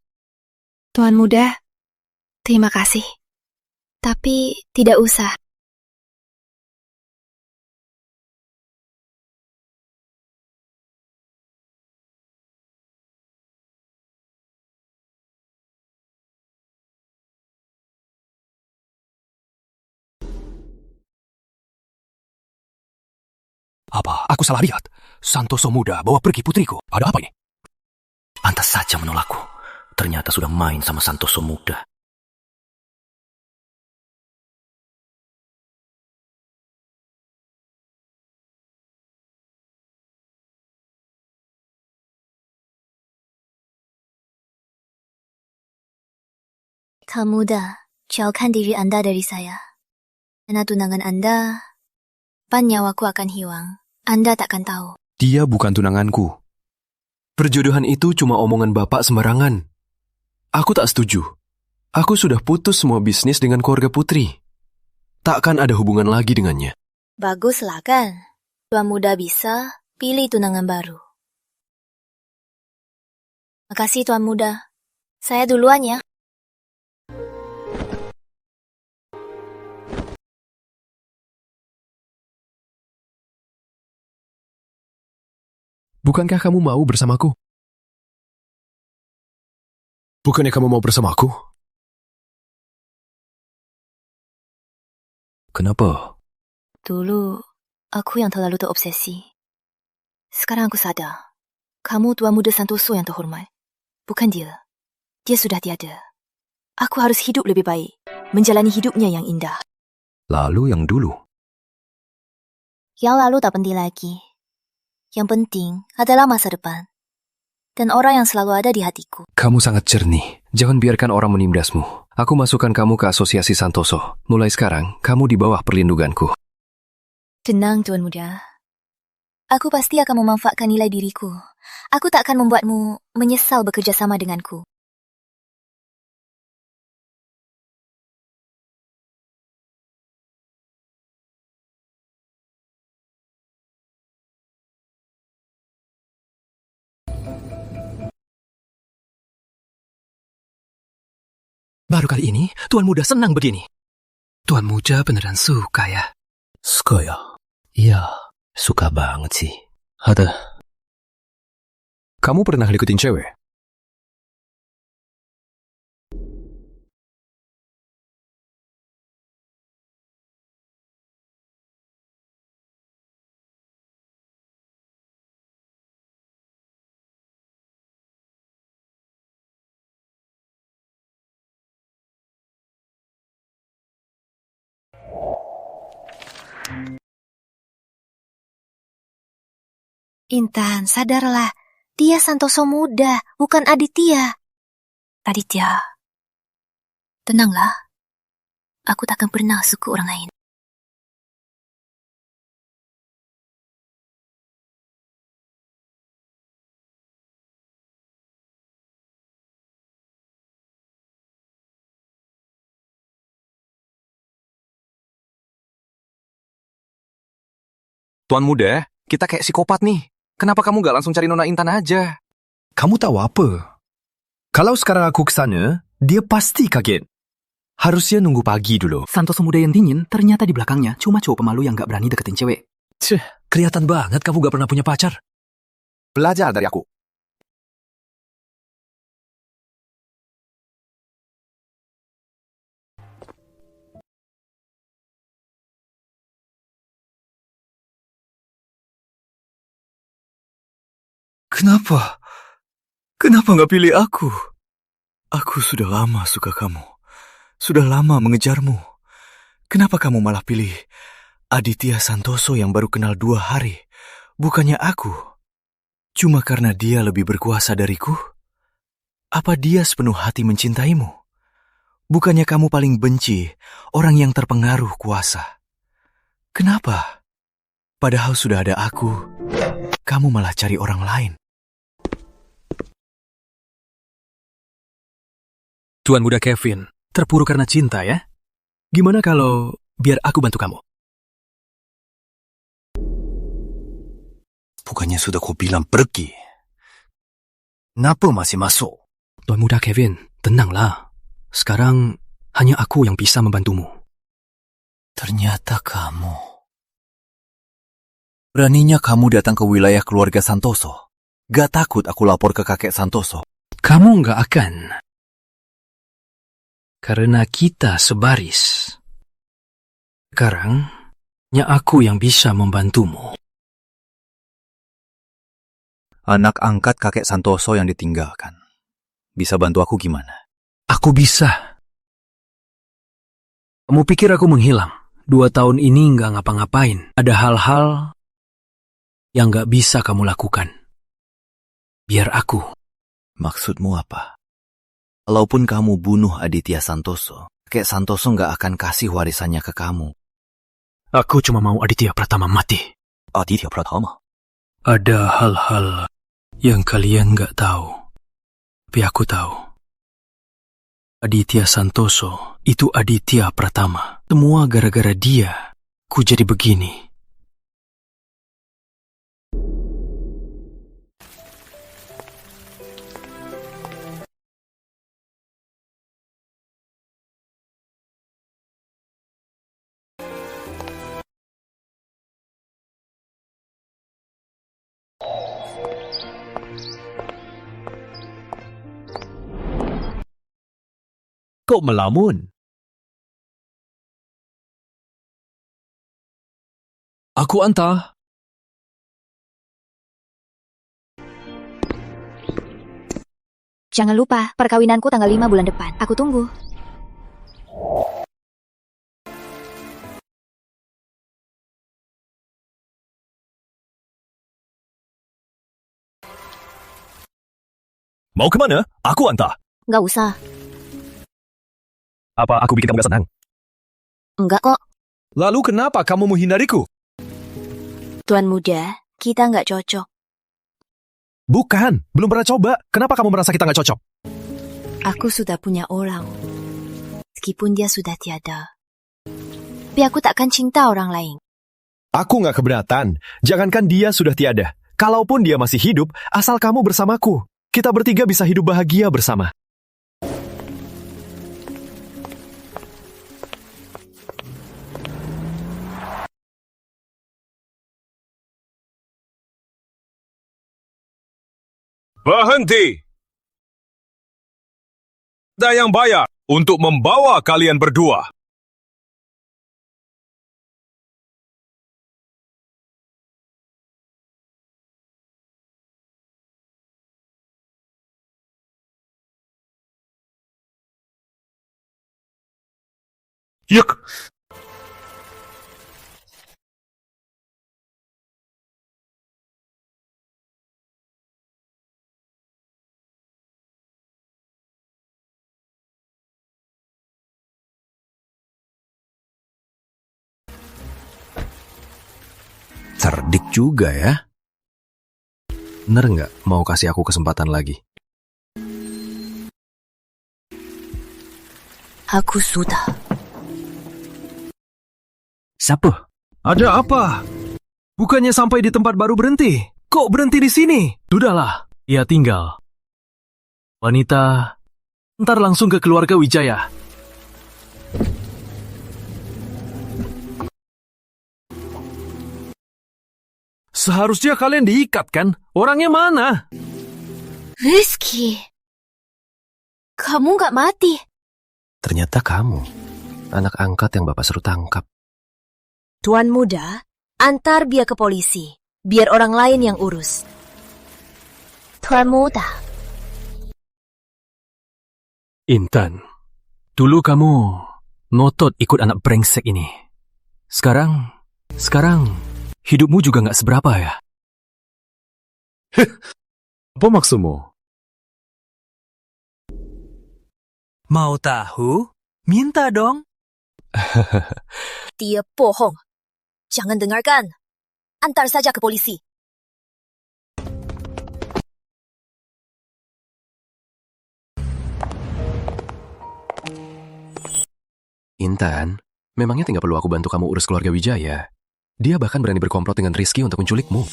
Speaker 16: Tuan Muda, terima kasih. Tapi tidak usah.
Speaker 11: Apa? Aku salah lihat. Santoso muda bawa pergi putriku. Ada apa ini?
Speaker 14: Pantas saja menolakku. Ternyata sudah main sama Santoso muda.
Speaker 9: Kak muda, jauhkan diri Anda dari saya. Karena tunangan Anda, nyawaku akan hilang. Anda takkan tahu.
Speaker 13: Dia bukan tunanganku. Perjodohan itu cuma omongan bapak sembarangan. Aku tak setuju. Aku sudah putus semua bisnis dengan keluarga Putri. Takkan ada hubungan lagi dengannya.
Speaker 9: Baguslah kan? Tuan muda bisa pilih tunangan baru. Makasih Tuan muda. Saya duluan ya.
Speaker 13: Bukankah kamu mau bersamaku? Bukannya kamu mau bersamaku? Kenapa?
Speaker 9: Dulu, aku yang terlalu terobsesi. Sekarang aku sadar. Kamu Tuan Muda Santoso yang terhormat. Bukan dia. Dia sudah tiada. Aku harus hidup lebih baik. Menjalani hidupnya yang indah.
Speaker 13: Lalu yang dulu?
Speaker 9: Yang lalu tak penting lagi. Yang penting adalah masa depan. Dan orang yang selalu ada di hatiku.
Speaker 13: Kamu sangat jernih. Jangan biarkan orang menindasmu. Aku masukkan kamu ke Asosiasi Santoso. Mulai sekarang, kamu di bawah perlindunganku.
Speaker 9: Tenang, Tuan Muda. Aku pasti akan memanfaatkan nilai diriku. Aku tak akan membuatmu menyesal bekerja sama denganku.
Speaker 11: Baru kali ini, Tuan Muda senang begini. Tuan Muda beneran suka ya?
Speaker 6: Suka ya? Iya, suka banget sih. Ada.
Speaker 13: Kamu pernah deketin cewek?
Speaker 9: Intan, sadarlah. Dia Santoso muda, bukan Aditya. Aditya, tenanglah. Aku takkan pernah suka orang lain.
Speaker 13: Tuan Muda, kita kayak psikopat nih. Kenapa kamu gak langsung cari Nona Intan aja? Kamu tahu apa?
Speaker 1: Kalau sekarang aku ke sana, dia pasti kaget. Harusnya nunggu pagi dulu.
Speaker 11: Santoso muda yang dingin, ternyata di belakangnya cuma cowok pemalu yang gak berani deketin cewek.
Speaker 7: Kelihatan banget kamu gak pernah punya pacar.
Speaker 1: Belajar dari aku.
Speaker 21: Kenapa? Kenapa nggak pilih aku? Aku sudah lama suka kamu. Sudah lama mengejarmu. Kenapa kamu malah pilih Aditya Santoso yang baru kenal 2 hari? Bukannya aku. Cuma karena dia lebih berkuasa dariku? Apa dia sepenuh hati mencintaimu? Bukannya kamu paling benci orang yang terpengaruh kuasa? Kenapa? Padahal sudah ada aku, kamu malah cari orang lain.
Speaker 7: Tuan muda Kevin, terpuruk karena cinta ya? Gimana kalau biar aku bantu kamu?
Speaker 21: Bukannya sudah ku bilang pergi. Kenapa masih masuk?
Speaker 7: Tuan muda Kevin, tenanglah. Sekarang hanya aku yang bisa membantumu.
Speaker 21: Ternyata kamu. Beraninya kamu datang ke wilayah keluarga Santoso. Gak takut aku lapor ke kakek Santoso?
Speaker 7: Kamu gak akan. Karena kita sebaris. Sekarang, hanya aku yang bisa membantumu.
Speaker 21: Anak angkat kakek Santoso yang ditinggalkan. Bisa bantu aku gimana?
Speaker 7: Aku bisa. Kamu pikir aku menghilang? 2 tahun ini gak ngapa-ngapain. Ada hal-hal yang gak bisa kamu lakukan. Biar aku.
Speaker 21: Maksudmu apa? Walaupun kamu bunuh Aditya Santoso, kakek Santoso gak akan kasih warisannya ke kamu.
Speaker 7: Aku cuma mau Aditya Pratama mati.
Speaker 21: Aditya Pratama?
Speaker 7: Ada hal-hal yang kalian gak tahu. Tapi aku tahu. Aditya Santoso itu Aditya Pratama. Semua gara-gara dia, ku jadi begini.
Speaker 1: Kok melamun?
Speaker 7: Aku hantar.
Speaker 9: Jangan lupa, perkawinanku tanggal 5 bulan depan. Aku tunggu.
Speaker 1: Mau kemana? Aku hantar.
Speaker 9: Nggak usah.
Speaker 1: Apa aku bikin kamu gak senang?
Speaker 9: Enggak kok.
Speaker 1: Lalu kenapa kamu menghindariku?
Speaker 9: Tuan muda, kita nggak cocok.
Speaker 1: Bukan, belum pernah coba. Kenapa kamu merasa kita gak cocok?
Speaker 9: Aku sudah punya orang. Meskipun dia sudah tiada. Tapi aku takkan cinta orang lain.
Speaker 1: Aku gak keberatan. Jangankan dia sudah tiada. Kalaupun dia masih hidup, asal kamu bersamaku. Kita bertiga bisa hidup bahagia bersama. Berhenti! Ada yang bayar untuk membawa kalian berdua. Yuk!
Speaker 13: Cerdik juga ya. Bener nggak mau kasih aku kesempatan lagi?
Speaker 9: Aku sudah.
Speaker 7: Siapa? Ada apa? Bukannya sampai di tempat baru berhenti? Kok berhenti di sini? Sudahlah, ia tinggal. Wanita, ntar langsung ke keluarga Wijaya. Seharusnya kalian diikat kan? Orangnya mana?
Speaker 15: Rizky, kamu nggak mati.
Speaker 13: Ternyata kamu, anak angkat yang Bapak suruh tangkap.
Speaker 15: Tuan muda, antar dia ke polisi. Biar orang lain yang urus. Tuan muda.
Speaker 7: Intan, dulu kamu ngotot ikut anak brengsek ini. Sekarang, hidupmu juga nggak seberapa ya?
Speaker 1: Apa maksudmu?
Speaker 11: Mau tahu? Minta dong.
Speaker 15: Dia bohong. Jangan dengarkan. Antar saja ke polisi.
Speaker 13: Intan, memangnya tidak perlu aku bantu kamu urus keluarga Wijaya? Dia bahkan berani berkomplot dengan Rizky untuk menculikmu.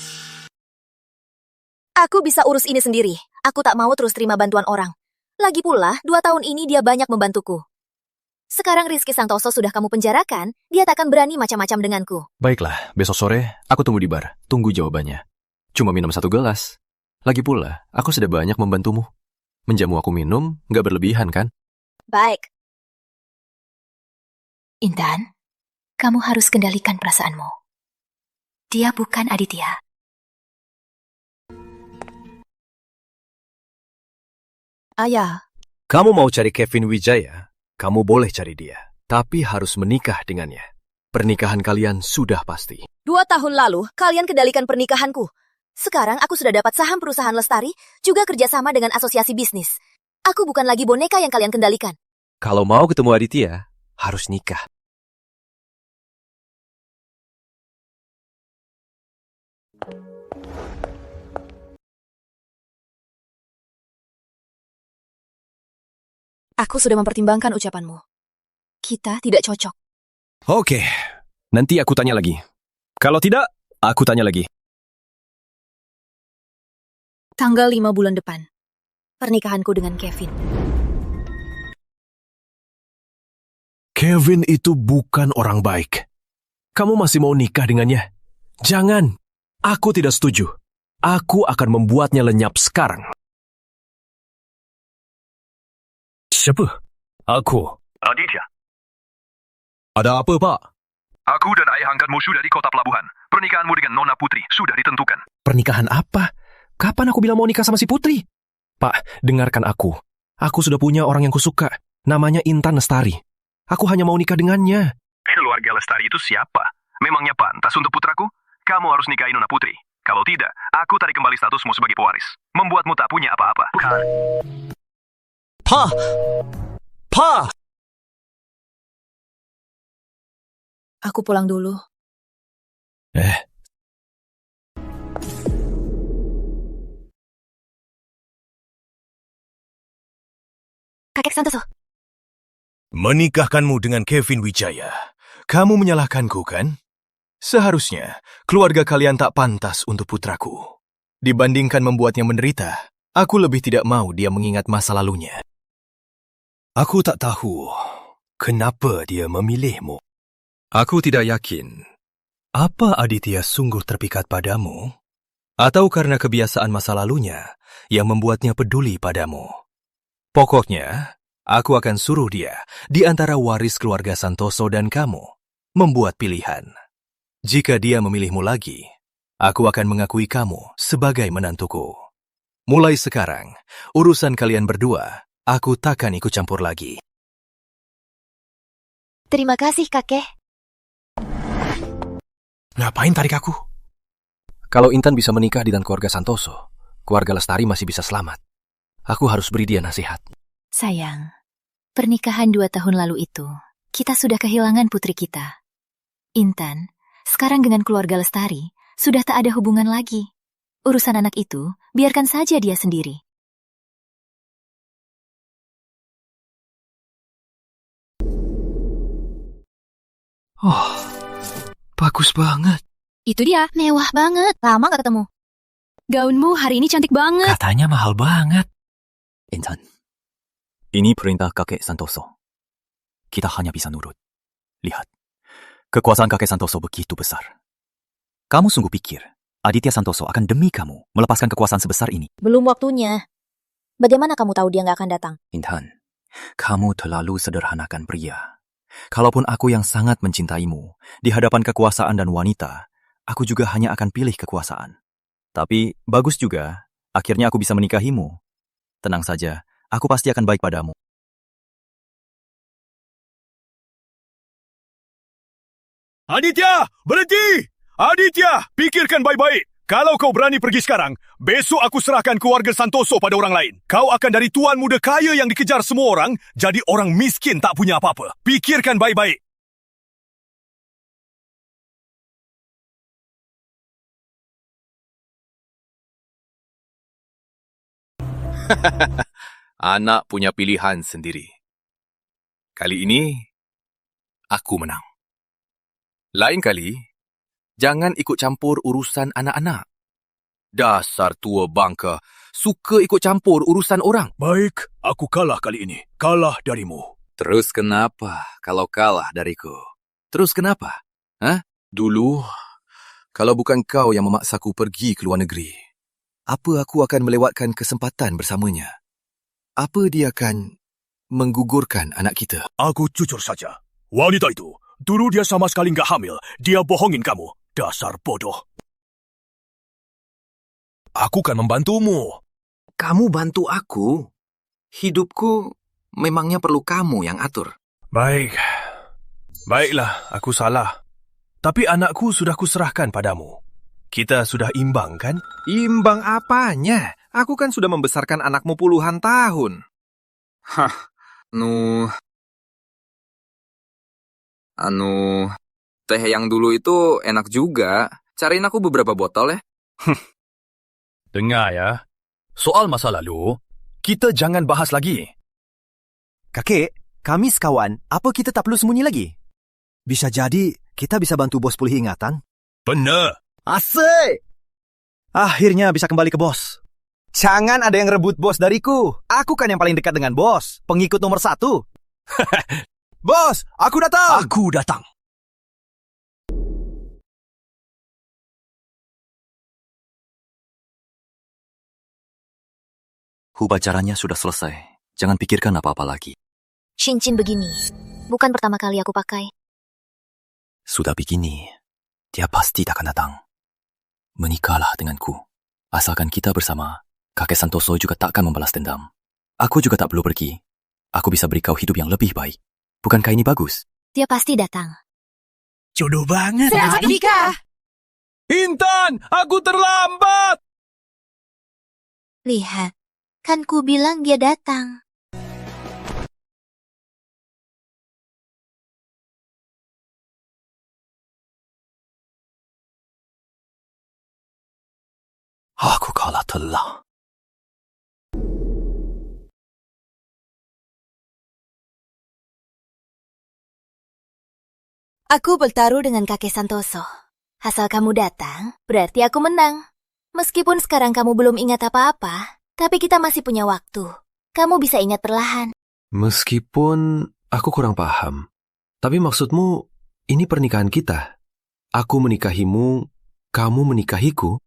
Speaker 15: Aku bisa urus ini sendiri. Aku tak mau terus terima bantuan orang. Lagi pula, 2 tahun ini dia banyak membantuku. Sekarang Rizky Santoso sudah kamu penjarakan, dia tak akan berani macam-macam denganku.
Speaker 13: Baiklah, besok sore aku tunggu di bar. Tunggu jawabannya. Cuma minum 1 gelas. Lagi pula, aku sudah banyak membantumu. Menjamu aku minum, nggak berlebihan kan?
Speaker 15: Baik.
Speaker 2: Intan, kamu harus kendalikan perasaanmu. Dia bukan Aditya.
Speaker 15: Ayah.
Speaker 4: Kamu mau cari Kevin Wijaya? Kamu boleh cari dia, tapi harus menikah dengannya. Pernikahan kalian sudah pasti.
Speaker 15: 2 tahun lalu, kalian kendalikan pernikahanku. Sekarang aku sudah dapat saham perusahaan Lestari, juga kerjasama dengan asosiasi bisnis. Aku bukan lagi boneka yang kalian kendalikan.
Speaker 4: Kalau mau ketemu Aditya, harus nikah.
Speaker 15: Aku sudah mempertimbangkan ucapanmu. Kita tidak cocok.
Speaker 1: Oke, nanti aku tanya lagi. Kalau tidak, aku tanya lagi.
Speaker 15: Tanggal 5 bulan depan. Pernikahanku dengan Kevin.
Speaker 1: Kevin itu bukan orang baik. Kamu masih mau nikah dengannya? Jangan. Aku tidak setuju. Aku akan membuatnya lenyap sekarang. Siapa? Aku.
Speaker 5: Aditya.
Speaker 1: Ada apa, Pak?
Speaker 5: Aku dan ayah angkatmu sudah di kota pelabuhan. Pernikahanmu dengan Nona Putri sudah ditentukan.
Speaker 1: Pernikahan apa? Kapan aku bilang mau nikah sama si Putri? Pak, dengarkan aku. Aku sudah punya orang yang kusuka. Namanya Intan Lestari. Aku hanya mau nikah dengannya.
Speaker 5: Keluarga Lestari itu siapa? Memangnya pantas untuk putraku? Kamu harus nikahi Nona Putri. Kalau tidak, aku tarik kembali statusmu sebagai pewaris. Membuatmu tak punya apa-apa.
Speaker 1: Pa!
Speaker 15: Aku pulang dulu.
Speaker 17: Kakek Santoso.
Speaker 23: Menikahkanmu dengan Kevin Wijaya. Kamu menyalahkanku, kan? Seharusnya, keluarga kalian tak pantas untuk putraku. Dibandingkan membuatnya menderita, aku lebih tidak mau dia mengingat masa lalunya. Aku tak tahu kenapa dia memilihmu. Aku tidak yakin. Apa Aditya sungguh terpikat padamu? Atau karena kebiasaan masa lalunya yang membuatnya peduli padamu? Pokoknya, aku akan suruh dia di antara waris keluarga Santoso dan kamu membuat pilihan. Jika dia memilihmu lagi, aku akan mengakui kamu sebagai menantuku. Mulai sekarang, urusan kalian berdua, aku takkan ikut campur lagi.
Speaker 15: Terima kasih, kakek.
Speaker 23: Ngapain tarik aku?
Speaker 13: Kalau Intan bisa menikah dengan keluarga Santoso, keluarga Lestari masih bisa selamat. Aku harus beri dia nasihat.
Speaker 2: Sayang, pernikahan 2 tahun lalu itu, kita sudah kehilangan putri kita. Intan, sekarang dengan keluarga Lestari, sudah tak ada hubungan lagi. Urusan anak itu, biarkan saja dia sendiri.
Speaker 11: Oh, bagus banget.
Speaker 16: Itu dia, mewah banget.
Speaker 15: Lama gak ketemu.
Speaker 16: Gaunmu hari ini cantik banget.
Speaker 11: Katanya mahal banget.
Speaker 14: Intan, ini perintah kakek Santoso. Kita hanya bisa nurut. Lihat, kekuasaan kakek Santoso begitu besar. Kamu sungguh pikir Aditya Santoso akan demi kamu melepaskan kekuasaan sebesar ini?
Speaker 9: Belum waktunya. Bagaimana kamu tahu dia nggak akan datang?
Speaker 14: Intan, kamu terlalu sederhanakan pria. Kalaupun aku yang sangat mencintaimu, di hadapan kekuasaan dan wanita, aku juga hanya akan pilih kekuasaan. Tapi bagus juga, akhirnya aku bisa menikahimu. Tenang saja, aku pasti akan baik padamu.
Speaker 1: Aditya, berhenti! Aditya, pikirkan baik-baik. Kalau kau berani pergi sekarang, besok aku serahkan keluarga Santoso pada orang lain. Kau akan dari tuan muda kaya yang dikejar semua orang, jadi orang miskin tak punya apa-apa. Pikirkan baik-baik. Anak punya pilihan sendiri. Kali ini, aku menang. Lain kali, jangan ikut campur urusan anak-anak. Dasar tua bangka, suka ikut campur urusan orang. Baik, aku kalah kali ini. Kalah darimu. Terus kenapa kalau kalah dariku? Terus kenapa? Dulu, kalau bukan kau yang memaksaku pergi ke luar negeri, apa aku akan melewatkan kesempatan bersamanya? Apa dia akan menggugurkan anak kita? Aku jujur saja. Wanita itu, dulu dia sama sekali nggak hamil. Dia bohongin kamu. Dasar bodoh. Aku kan membantumu. Kamu bantu aku? Hidupku memangnya perlu kamu yang atur. Baiklah, aku salah. Tapi anakku sudah kuserahkan padamu. Kita sudah imbang, kan?
Speaker 13: Imbang apanya? Aku kan sudah membesarkan anakmu puluhan tahun.
Speaker 8: Teh yang dulu itu enak juga. Cariin aku beberapa botol ya.
Speaker 1: Dengar ya. Soal masa lalu, kita jangan bahas lagi.
Speaker 20: Kakek, kami sekawan. Apa kita tak perlu sembunyi lagi? Bisa jadi kita bisa bantu bos pulih ingatan.
Speaker 1: Benar.
Speaker 20: Asik! Akhirnya bisa kembali ke bos. Jangan ada yang rebut bos dariku. Aku kan yang paling dekat dengan bos. Pengikut nomor 1. Bos, aku datang!
Speaker 1: Aku datang.
Speaker 14: Upacaranya sudah selesai. Jangan pikirkan apa-apa lagi.
Speaker 9: Cincin begini, bukan pertama kali aku pakai.
Speaker 14: Sudah begini, dia pasti tak akan datang. Menikahlah denganku. Asalkan kita bersama, kakek Santoso juga tak akan membalas dendam. Aku juga tak perlu pergi. Aku bisa beri kau hidup yang lebih baik. Bukankah ini bagus?
Speaker 9: Dia pasti datang.
Speaker 1: Jodoh banget.
Speaker 9: Selamat nikah!
Speaker 1: Intan, aku terlambat!
Speaker 9: Lihat, kan ku bilang dia datang.
Speaker 14: Aku kalah telak.
Speaker 9: Aku bertaruh dengan kakek Santoso. Asal kamu datang, berarti aku menang. Meskipun sekarang kamu belum ingat apa-apa, tapi kita masih punya waktu. Kamu bisa ingat perlahan.
Speaker 13: Meskipun aku kurang paham, tapi maksudmu ini pernikahan kita. Aku menikahimu, kamu menikahiku.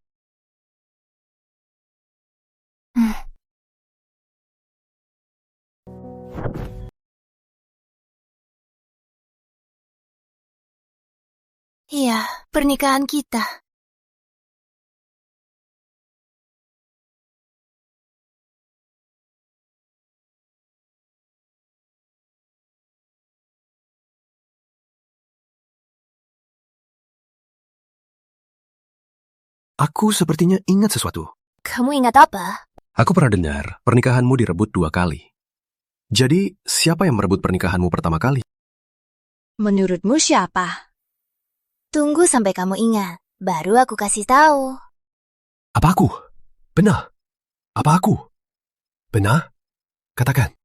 Speaker 9: Iya, pernikahan kita.
Speaker 13: Aku sepertinya ingat sesuatu.
Speaker 9: Kamu ingat apa?
Speaker 13: Aku pernah dengar pernikahanmu direbut 2 kali. Jadi, siapa yang merebut pernikahanmu pertama kali?
Speaker 9: Menurutmu siapa? Tunggu sampai kamu ingat, baru aku kasih tahu.
Speaker 13: Apa aku? Benar? Apa aku? Benar? Katakan.